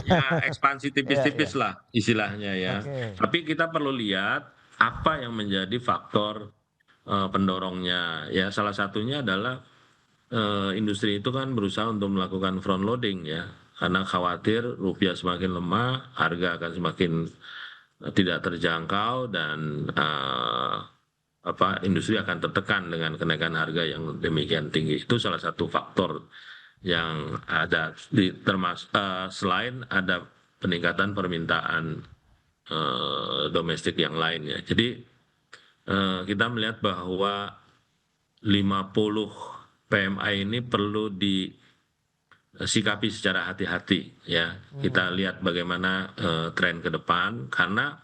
Speaker 6: ya ekspansi tipis-tipis
Speaker 1: Iya, iya.
Speaker 6: lah istilahnya ya.
Speaker 1: Oke.
Speaker 6: Tapi kita perlu lihat apa yang menjadi faktor pendorongnya ya. Salah satunya adalah industri itu kan berusaha untuk melakukan front loading ya, karena khawatir rupiah semakin lemah, harga akan semakin tidak terjangkau, dan industri akan tertekan dengan kenaikan harga yang demikian tinggi. Itu salah satu faktor yang ada selain ada peningkatan permintaan domestik yang lain ya. Jadi kita melihat bahwa 50 PMI ini perlu disikapi secara hati-hati ya. Kita lihat bagaimana tren ke depan, karena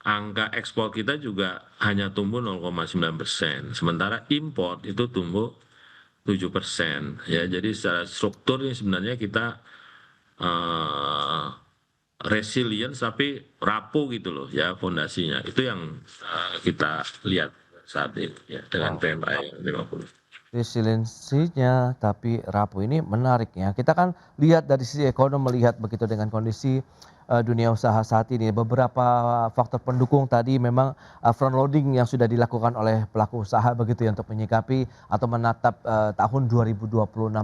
Speaker 6: angka ekspor kita juga hanya tumbuh 0,9%, sementara impor itu tumbuh 7% ya. Jadi secara struktur ini sebenarnya kita resilient tapi rapuh gitu loh ya fondasinya. Itu yang kita lihat saat ini ya dengan PMI 50.
Speaker 1: Resiliensinya tapi rapuh, ini menarik ya. Kita kan lihat dari sisi ekonomi, melihat begitu dengan kondisi dunia usaha saat ini. Beberapa faktor pendukung tadi memang front loading yang sudah dilakukan oleh pelaku usaha begitu ya, untuk menyikapi atau menatap tahun 2026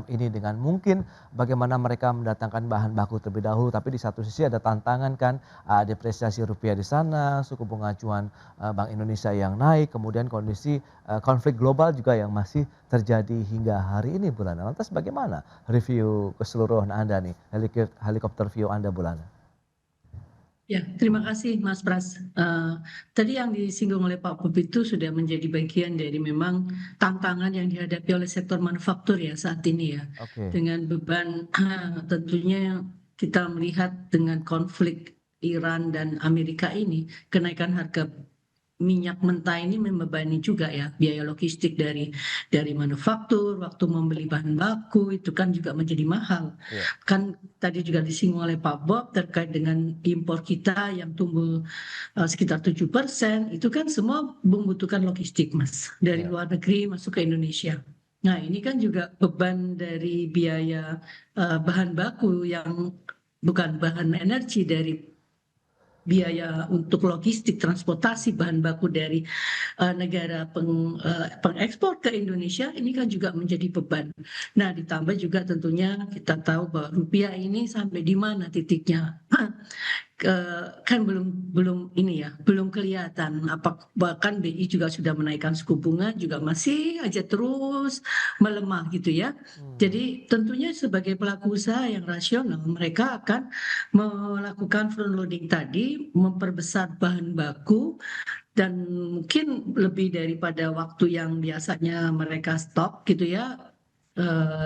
Speaker 1: ini dengan mungkin bagaimana mereka mendatangkan bahan baku terlebih dahulu. Tapi di satu sisi ada tantangan kan, depresiasi rupiah di sana, suku bunga acuan Bank Indonesia yang naik, kemudian kondisi konflik global juga yang masih terjadi hingga hari ini, Bu Lana. Lantas bagaimana review keseluruhan Anda nih, helikopter view Anda, Bu Lana?
Speaker 7: Ya, terima kasih Mas Pras. Tadi yang disinggung oleh Pak Bob itu sudah menjadi bagian dari memang tantangan yang dihadapi oleh sektor manufaktur ya saat ini ya.
Speaker 1: Oke.
Speaker 7: Dengan beban tentunya kita melihat dengan konflik Iran dan Amerika ini, kenaikan harga minyak mentah ini membebani juga ya biaya logistik dari manufaktur, waktu membeli bahan baku itu kan juga menjadi mahal.
Speaker 1: Iya.
Speaker 7: Kan tadi juga disinggung oleh Pak Bob terkait dengan impor kita yang tumbuh sekitar 7%, itu kan semua membutuhkan logistik Mas, dari
Speaker 1: Iya.
Speaker 7: luar negeri masuk ke Indonesia. Nah ini kan juga beban dari biaya bahan baku yang bukan bahan energi, dari biaya untuk logistik transportasi bahan baku dari negara pengekspor ke Indonesia, ini kan juga menjadi beban. Nah ditambah juga tentunya kita tahu bahwa rupiah ini sampai di mana titiknya kan belum ini ya, belum kelihatan. Bahkan BI juga sudah menaikkan suku bunga, juga masih aja terus melemah gitu ya. Jadi tentunya sebagai pelaku usaha yang rasional, mereka akan melakukan front loading tadi, memperbesar bahan baku, dan mungkin lebih daripada waktu yang biasanya mereka stok gitu ya,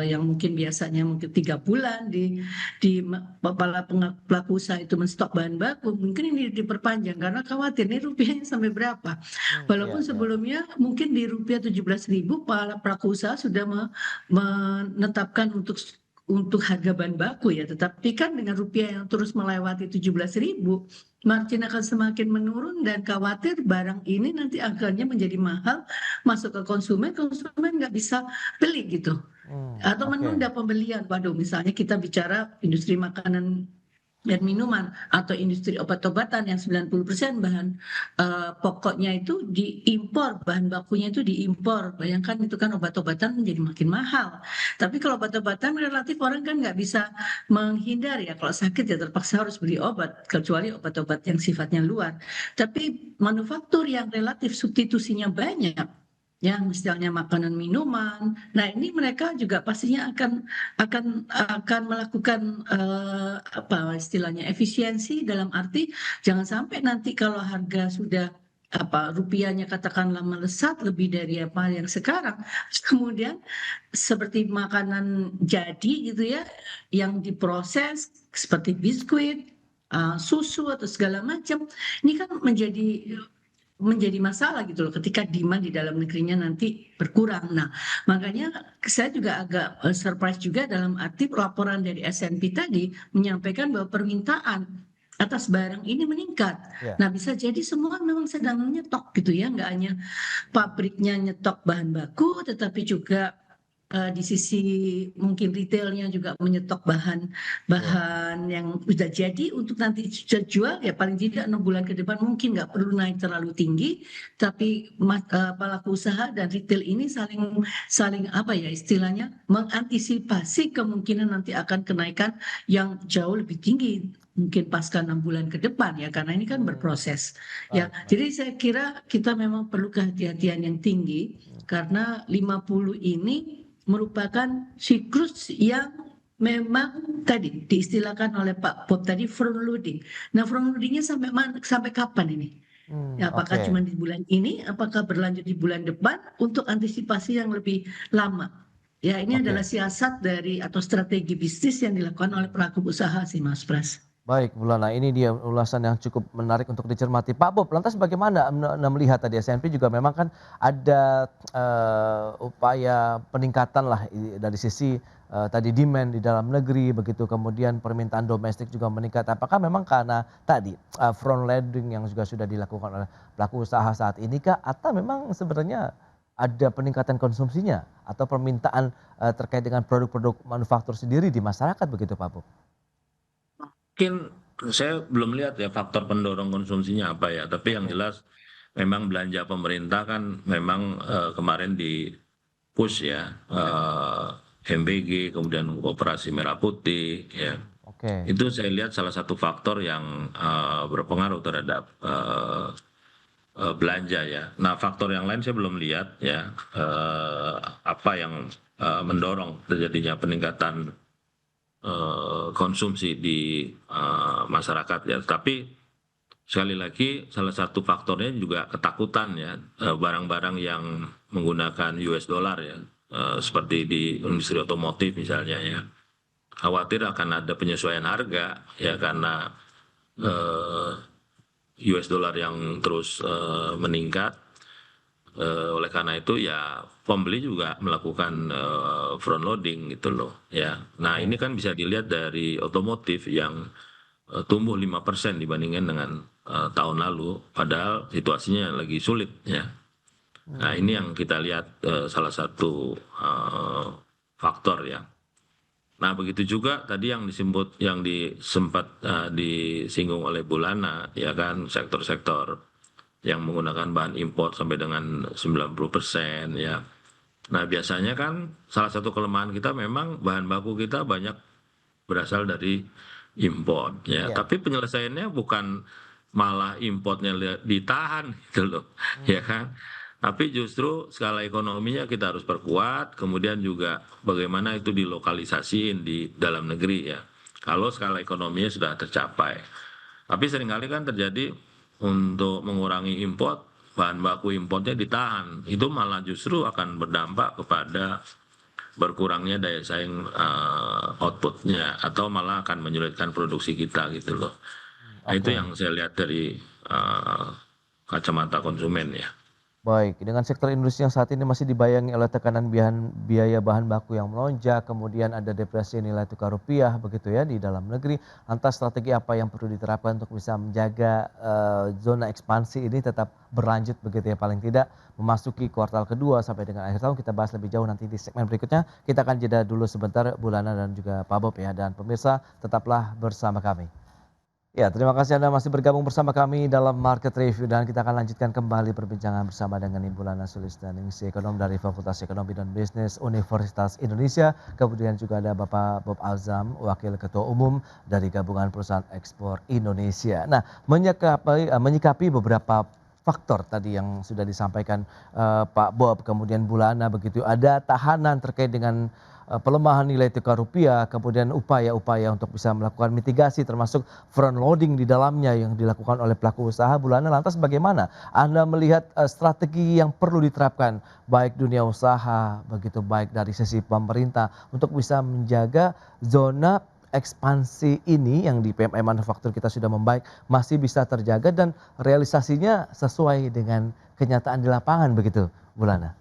Speaker 7: yang mungkin biasanya mungkin 3 bulan pelaku usaha itu menstok bahan baku, mungkin ini diperpanjang karena khawatir nih rupiahnya sampai berapa. Walaupun sebelumnya mungkin di rupiah 17.000 para pelaku usaha sudah menetapkan untuk harga bahan baku ya, tetapi kan dengan rupiah yang terus melewati 17.000, margin akan semakin menurun dan khawatir barang ini nanti akhirnya menjadi mahal, masuk ke konsumen nggak bisa beli gitu. Atau menunda pembelian. Waduh, misalnya kita bicara industri makanan dan minuman atau industri obat-obatan yang 90% bahan pokoknya itu diimpor, bahan bakunya itu diimpor. Bayangkan itu kan obat-obatan menjadi makin mahal. Tapi kalau obat-obatan relatif orang kan nggak bisa menghindar ya, kalau sakit ya terpaksa harus beli obat, kecuali obat-obat yang sifatnya luar. Tapi manufaktur yang relatif substitusinya banyak, ya misalnya makanan minuman. Nah ini mereka juga pastinya akan melakukan apa istilahnya efisiensi, dalam arti jangan sampai nanti kalau harga sudah rupiahnya katakanlah melesat lebih dari apa yang sekarang, kemudian seperti makanan jadi gitu ya, yang diproses seperti biskuit, susu atau segala macam, ini kan menjadi masalah gitu loh ketika demand di dalam negerinya nanti berkurang. Nah, makanya saya juga agak surprise juga dalam arti laporan dari S&P tadi menyampaikan bahwa permintaan atas barang ini meningkat. Nah, bisa jadi semua memang sedang nyetok gitu ya, nggak hanya pabriknya nyetok bahan baku, tetapi juga di sisi mungkin retailnya juga menyetok bahan yang sudah jadi untuk nanti jual ya, paling tidak 6 bulan ke depan mungkin nggak perlu naik terlalu tinggi, tapi pelaku usaha dan retail ini saling apa ya istilahnya mengantisipasi kemungkinan nanti akan kenaikan yang jauh lebih tinggi mungkin pasca 6 bulan ke depan ya, karena ini kan berproses ya. Jadi saya kira kita memang perlu kehati-hatian yang tinggi karena 50 ini merupakan siklus yang memang tadi diistilahkan oleh Pak Bob tadi front loading. Nah, front loadingnya sampai kapan ini? Ya, apakah cuma di bulan ini? Apakah berlanjut di bulan depan untuk antisipasi yang lebih lama? Ya, ini adalah siasat dari atau strategi bisnis yang dilakukan oleh pelaku usaha sih, Mas Pras.
Speaker 1: Baik, Bu Lana, ini dia ulasan yang cukup menarik untuk dicermati. Pak Bob, lantas bagaimana Anda melihat tadi S&P juga memang kan ada upaya peningkatan lah dari sisi tadi demand di dalam negeri, begitu kemudian permintaan domestik juga meningkat. Apakah memang karena tadi front loading yang juga sudah dilakukan oleh pelaku usaha saat ini kah, atau memang sebenarnya ada peningkatan konsumsinya atau permintaan terkait dengan produk-produk manufaktur sendiri di masyarakat begitu Pak Bob?
Speaker 6: Mungkin saya belum lihat ya faktor pendorong konsumsinya apa ya, tapi yang jelas memang belanja pemerintah kan memang kemarin di push ya, MBG kemudian Operasi Merah Putih ya. Itu saya lihat salah satu faktor yang berpengaruh terhadap belanja ya. Nah, faktor yang lain saya belum lihat ya, apa yang mendorong terjadinya peningkatan konsumsi di masyarakat ya. Tapi sekali lagi salah satu faktornya juga ketakutan ya, barang-barang yang menggunakan US dollar ya, seperti di industri otomotif misalnya ya, khawatir akan ada penyesuaian harga ya karena US dollar yang terus meningkat. Oleh karena itu ya pembeli juga melakukan front loading gitu loh ya. Nah ini kan bisa dilihat dari otomotif yang tumbuh 5% dibandingkan dengan tahun lalu, padahal situasinya lagi sulit ya. Nah ini yang kita lihat salah satu faktor ya. Nah begitu juga tadi yang sempat disinggung oleh Bu Lana ya kan, sektor-sektor yang menggunakan bahan impor sampai dengan 90% ya. Nah biasanya kan salah satu kelemahan kita memang bahan baku kita banyak berasal dari import ya.
Speaker 1: Iya.
Speaker 6: Tapi penyelesaiannya bukan malah importnya ditahan gitu loh, ya kan? Tapi justru skala ekonominya kita harus perkuat, kemudian juga bagaimana itu dilokalisasiin di dalam negeri ya. Kalau skala ekonominya sudah tercapai. Tapi seringkali kan terjadi untuk mengurangi import, bahan baku importnya ditahan. Itu malah justru akan berdampak kepada berkurangnya daya saing outputnya atau malah akan menyulitkan produksi kita gitu loh. Nah, itu
Speaker 1: Oke.
Speaker 6: yang saya lihat dari kacamata konsumen ya.
Speaker 1: Baik, dengan sektor industri yang saat ini masih dibayangi oleh tekanan biaya bahan baku yang melonjak, kemudian ada depresi nilai tukar rupiah begitu ya di dalam negeri. Lantas strategi apa yang perlu diterapkan untuk bisa menjaga zona ekspansi ini tetap berlanjut begitu ya, paling tidak memasuki kuartal kedua sampai dengan akhir tahun. Kita bahas lebih jauh nanti di segmen berikutnya. Kita akan jeda dulu sebentar Bu Lana dan juga Pak Bob ya, dan pemirsa tetaplah bersama kami. Ya, terima kasih Anda masih bergabung bersama kami dalam Market Review, dan kita akan lanjutkan kembali perbincangan bersama dengan Ibu Lana Sulistianingsih, ekonom dari Fakultas Ekonomi dan Bisnis Universitas Indonesia. Kemudian juga ada Bapak Bob Azam, Wakil Ketua Umum dari Gabungan Perusahaan Ekspor Indonesia. Nah, menyikapi beberapa faktor tadi yang sudah disampaikan Pak Bob, kemudian Bu Lana begitu, ada tahanan terkait dengan pelemahan nilai tukar rupiah, kemudian upaya-upaya untuk bisa melakukan mitigasi termasuk front loading di dalamnya yang dilakukan oleh pelaku usaha. Bu Lana, lantas bagaimana Anda melihat strategi yang perlu diterapkan baik dunia usaha begitu baik dari sisi pemerintah untuk bisa menjaga zona ekspansi ini yang di PMI manufaktur kita sudah membaik masih bisa terjaga dan realisasinya sesuai dengan kenyataan di lapangan begitu, Bu Lana?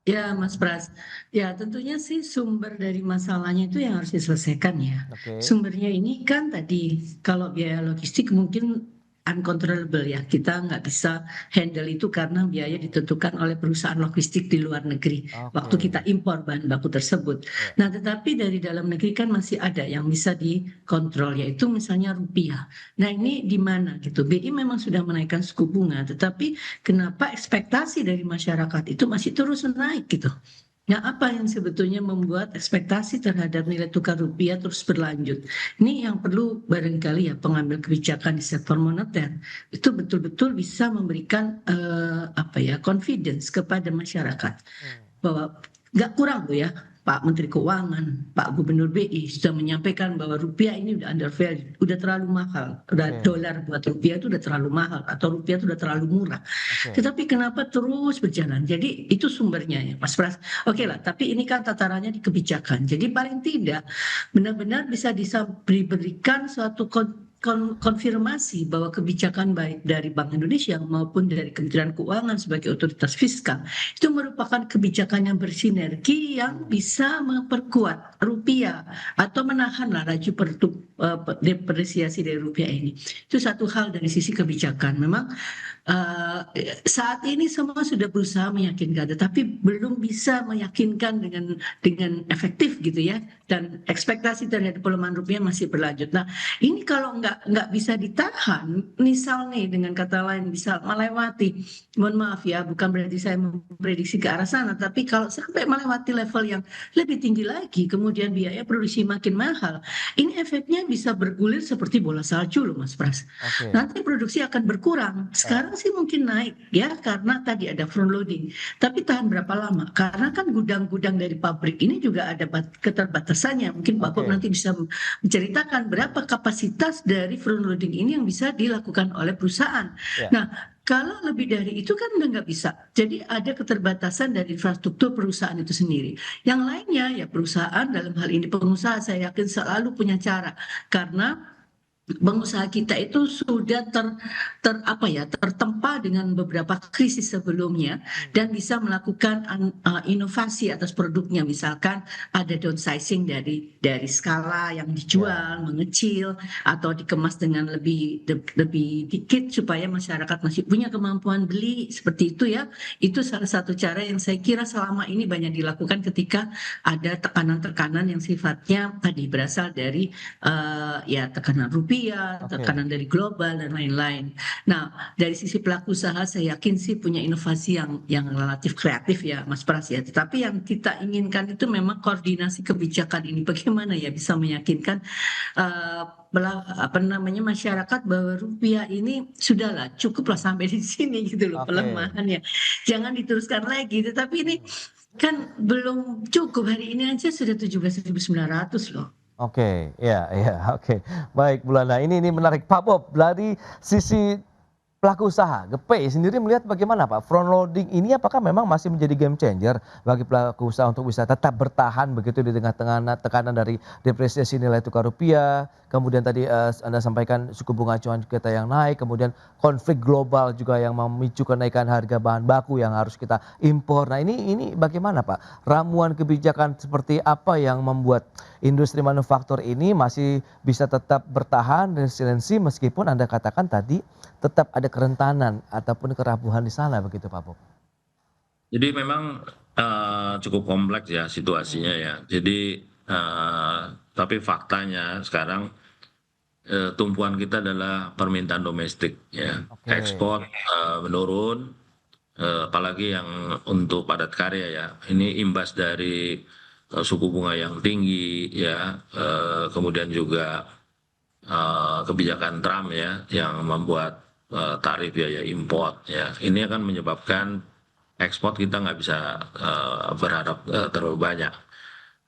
Speaker 7: Ya, Mas Pras. Ya, tentunya sih sumber dari masalahnya itu yang harus diselesaikan ya.
Speaker 1: Oke.
Speaker 7: Sumbernya ini kan tadi, kalau biaya logistik mungkin uncontrollable ya. Kita nggak bisa handle itu karena biaya ditentukan oleh perusahaan logistik di luar negeri. Waktu
Speaker 1: Oke.
Speaker 7: kita impor bahan baku tersebut. Nah, tetapi dari dalam negeri kan masih ada yang bisa dikontrol, yaitu misalnya rupiah. Nah, ini di mana gitu? BI memang sudah menaikkan suku bunga, tetapi kenapa ekspektasi dari masyarakat itu masih terus naik gitu? Nah, apa yang sebetulnya membuat ekspektasi terhadap nilai tukar rupiah terus berlanjut? Ini yang perlu barangkali ya pengambil kebijakan di sektor moneter itu betul-betul bisa memberikan confidence kepada masyarakat bahwa nggak kurang tuh ya, Pak Menteri Keuangan, Pak Gubernur BI sudah menyampaikan bahwa rupiah ini udah undervalued, udah terlalu mahal, udah
Speaker 1: Oke.
Speaker 7: dolar buat rupiah itu udah terlalu mahal atau rupiah itu udah terlalu murah.
Speaker 1: Oke.
Speaker 7: Tetapi kenapa terus berjalan? Jadi itu sumbernya ya, Mas Pras. Oke lah, tapi ini kan tatarannya di kebijakan. Jadi paling tidak benar-benar bisa diberikan suatu konfirmasi bahwa kebijakan baik dari Bank Indonesia maupun dari Kementerian Keuangan sebagai otoritas fiskal itu merupakan kebijakan yang bersinergi yang bisa memperkuat rupiah atau menahanlah laju depresiasi dari rupiah ini. Itu satu hal dari sisi kebijakan. Memang saat ini semua sudah berusaha meyakinkan, tetapi belum bisa meyakinkan dengan efektif gitu ya. Dan ekspektasi terhadap pelemahan rupiah masih berlanjut. Nah, ini kalau nggak bisa ditahan, misal nih dengan kata lain bisa melewati, mohon maaf ya, bukan berarti saya memprediksi ke arah sana, tapi kalau sampai melewati level yang lebih tinggi lagi, kemudian biaya produksi makin mahal, ini efeknya bisa bergulir seperti bola salju loh Mas Pras.
Speaker 1: Oke.
Speaker 7: Nanti produksi akan berkurang. Sekarang sih mungkin naik ya karena tadi ada front loading. Tapi tahan berapa lama? Karena kan gudang-gudang dari pabrik ini juga ada keterbatasannya. Mungkin Pak Bob
Speaker 1: Oke.
Speaker 7: nanti bisa menceritakan berapa kapasitas dari front loading ini yang bisa dilakukan oleh perusahaan.
Speaker 1: Ya.
Speaker 7: Nah, kalau lebih dari itu kan udah nggak bisa. Jadi ada keterbatasan dari infrastruktur perusahaan itu sendiri. Yang lainnya ya perusahaan, dalam hal ini pengusaha, saya yakin selalu punya cara. Karena pengusaha kita itu sudah tertempa dengan beberapa krisis sebelumnya dan bisa melakukan inovasi atas produknya, misalkan ada downsizing dari skala yang dijual mengecil atau dikemas dengan lebih dikit supaya masyarakat masih punya kemampuan beli, seperti itu ya. Itu salah satu cara yang saya kira selama ini banyak dilakukan ketika ada tekanan-tekanan yang sifatnya tadi berasal dari tekanan rupiah,
Speaker 1: Oke.
Speaker 7: tekanan dari global dan lain-lain. Nah, dari sisi pelaku pelaku usaha saya yakin sih punya inovasi yang relatif kreatif ya Mas Pras ya. Tetapi yang kita inginkan itu memang koordinasi kebijakan ini bagaimana ya bisa meyakinkan eh, masyarakat bahwa rupiah ini sudahlah cukuplah sampai di sini gitu loh
Speaker 1: Oke.
Speaker 7: pelemahannya. Jangan diteruskan lagi. Tetapi ini kan belum cukup, hari ini aja sudah 17.900 loh.
Speaker 1: Oke, ya, oke. Baik, Bu Lana, ini menarik. Pak Bob, dari sisi pelaku usaha, GPay sendiri melihat bagaimana Pak? Front loading ini apakah memang masih menjadi game changer bagi pelaku usaha untuk bisa tetap bertahan begitu di tengah tekanan dari depresiasi nilai tukar rupiah, kemudian tadi Anda sampaikan suku bunga acuan kita yang naik, kemudian konflik global juga yang memicu kenaikan harga bahan baku yang harus kita impor. Nah ini bagaimana Pak? Ramuan kebijakan seperti apa yang membuat industri manufaktur ini masih bisa tetap bertahan resiliensi meskipun Anda katakan tadi tetap ada kerentanan ataupun kerapuhan di sana begitu Pak Bob?
Speaker 6: Jadi memang cukup kompleks ya situasinya ya. Jadi tapi faktanya sekarang tumpuan kita adalah permintaan domestik ya.
Speaker 1: Oke.
Speaker 6: Ekspor menurun, apalagi yang untuk padat karya ya. Ini imbas dari suku bunga yang tinggi ya, kemudian juga kebijakan Trump ya yang membuat tarif biaya import ya. Ini akan menyebabkan ekspor kita nggak bisa berharap terlalu banyak.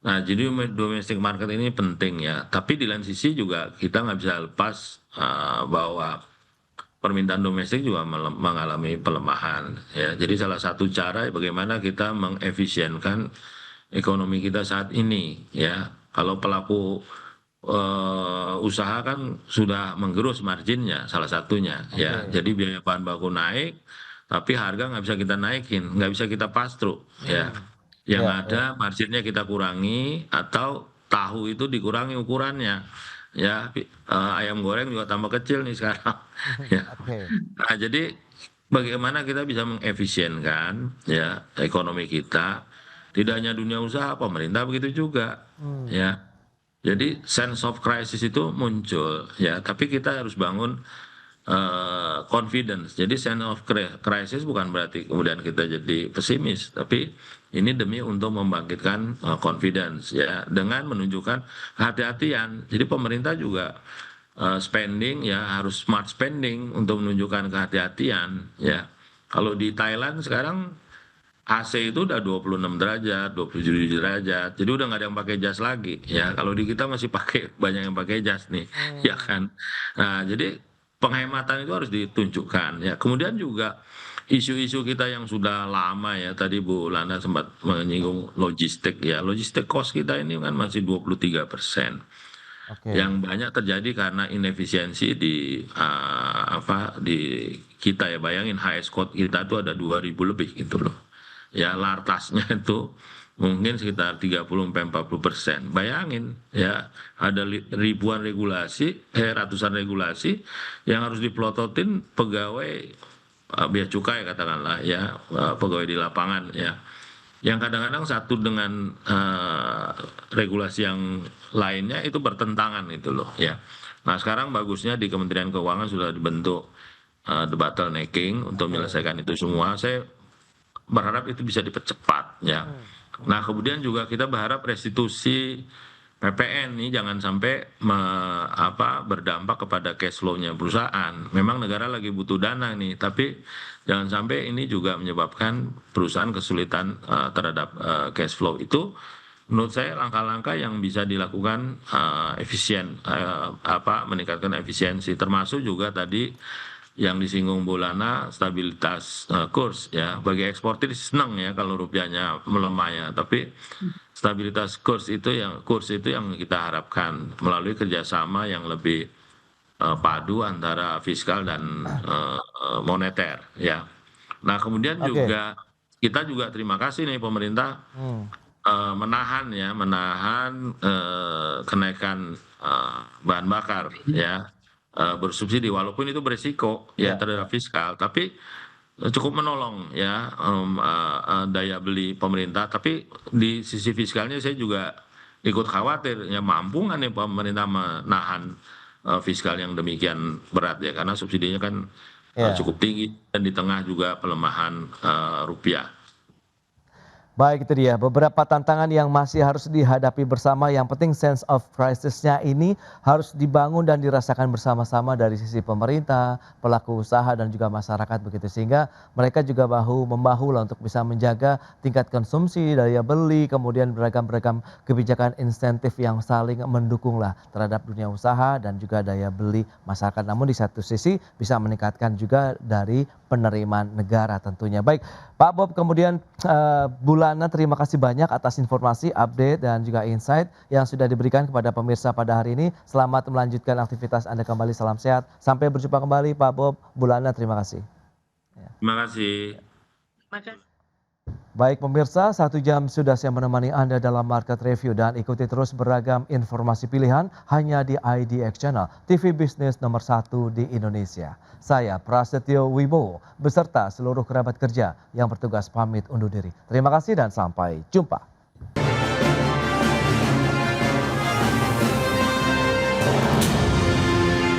Speaker 6: Nah, jadi domestic market ini penting ya. Tapi di lain sisi juga kita nggak bisa lepas bahwa permintaan domestik juga mengalami pelemahan ya. Jadi salah satu cara bagaimana kita mengefisienkan ekonomi kita saat ini ya. Kalau pelaku usaha kan sudah menggerus marginnya salah satunya ya. Jadi biaya bahan baku naik, tapi harga nggak bisa kita naikin, nggak bisa kita pass through ya. Yang ada marginnya kita kurangi atau tahu itu dikurangi ukurannya ya. Ayam goreng juga tambah kecil nih sekarang ya. Nah jadi bagaimana kita bisa mengefisienkan ya ekonomi kita, tidak hanya dunia usaha, pemerintah begitu juga ya. Jadi sense of crisis itu muncul ya, tapi kita harus bangun confidence. Jadi sense of crisis bukan berarti kemudian kita jadi pesimis, tapi ini demi untuk membangkitkan confidence ya, dengan menunjukkan kehati-hatian. Jadi pemerintah juga spending ya harus smart spending untuk menunjukkan kehati-hatian ya. Kalau di Thailand sekarang AC itu udah 26 derajat, 27 derajat. Jadi udah nggak ada yang pakai jas lagi ya. Kalau di kita masih pakai, banyak yang pakai jas nih, ya kan. Nah, jadi penghematan itu harus ditunjukkan ya. Kemudian juga isu-isu kita yang sudah lama ya. Tadi Bu Lana sempat menyinggung logistik ya. Logistik cost kita ini kan masih 23%. Yang banyak terjadi karena inefisiensi di di kita ya. Bayangin HS code kita tuh ada 2.000 lebih gitu loh. Ya lartasnya itu mungkin sekitar 30-40%. Bayangin ya, ada ribuan regulasi, ratusan regulasi yang harus dipelototin pegawai bea cukai katakanlah ya, pegawai di lapangan ya. Yang kadang-kadang satu dengan regulasi yang lainnya itu bertentangan itu loh ya. Nah sekarang bagusnya di Kementerian Keuangan sudah dibentuk the bottlenecking untuk menyelesaikan itu semua. Saya berharap itu bisa dipercepat ya. Nah kemudian juga kita berharap restitusi PPN ini jangan sampai berdampak kepada cash flow-nya perusahaan. Memang negara lagi butuh dana nih, tapi jangan sampai ini juga menyebabkan perusahaan kesulitan terhadap cash flow itu. Menurut saya langkah-langkah yang bisa dilakukan meningkatkan efisiensi, termasuk juga tadi yang disinggung Bu Lana, stabilitas kurs ya. Bagi eksportir senang ya kalau rupiahnya melemah ya, tapi stabilitas kurs itu yang kita harapkan melalui kerjasama yang lebih padu antara fiskal dan moneter ya. Nah kemudian juga kita juga terima kasih nih pemerintah menahan kenaikan bahan bakar ya. Bersubsidi walaupun itu berisiko ya terhadap fiskal, tapi cukup menolong ya daya beli pemerintah. Tapi di sisi fiskalnya saya juga ikut khawatir ya, mampu nggak nih pemerintah menahan fiskal yang demikian berat ya, karena subsidinya kan
Speaker 1: Ya.
Speaker 6: cukup tinggi, dan di tengah juga pelemahan rupiah.
Speaker 1: Baik, itu dia beberapa tantangan yang masih harus dihadapi bersama. Yang penting sense of crisis-nya ini harus dibangun dan dirasakan bersama-sama dari sisi pemerintah, pelaku usaha dan juga masyarakat begitu. Sehingga mereka juga bahu-membahu lah untuk bisa menjaga tingkat konsumsi, daya beli, kemudian beragam-beragam kebijakan insentif yang saling mendukung lah terhadap dunia usaha dan juga daya beli masyarakat. Namun di satu sisi bisa meningkatkan juga dari penerimaan negara tentunya. Baik, Pak Bob, kemudian Bulana, terima kasih banyak atas informasi, update dan juga insight yang sudah diberikan kepada pemirsa pada hari ini. Selamat melanjutkan aktivitas Anda kembali, salam sehat. Sampai berjumpa kembali Pak Bob, Bulana, terima kasih.
Speaker 6: Terima kasih.
Speaker 7: Maka
Speaker 1: Baik pemirsa, 1 jam sudah saya menemani Anda dalam Market Review dan ikuti terus beragam informasi pilihan hanya di IDX Channel, TV bisnis nomor 1 di Indonesia. Saya Prasetyo Wibowo beserta seluruh kerabat kerja yang bertugas pamit undur diri. Terima kasih dan sampai jumpa.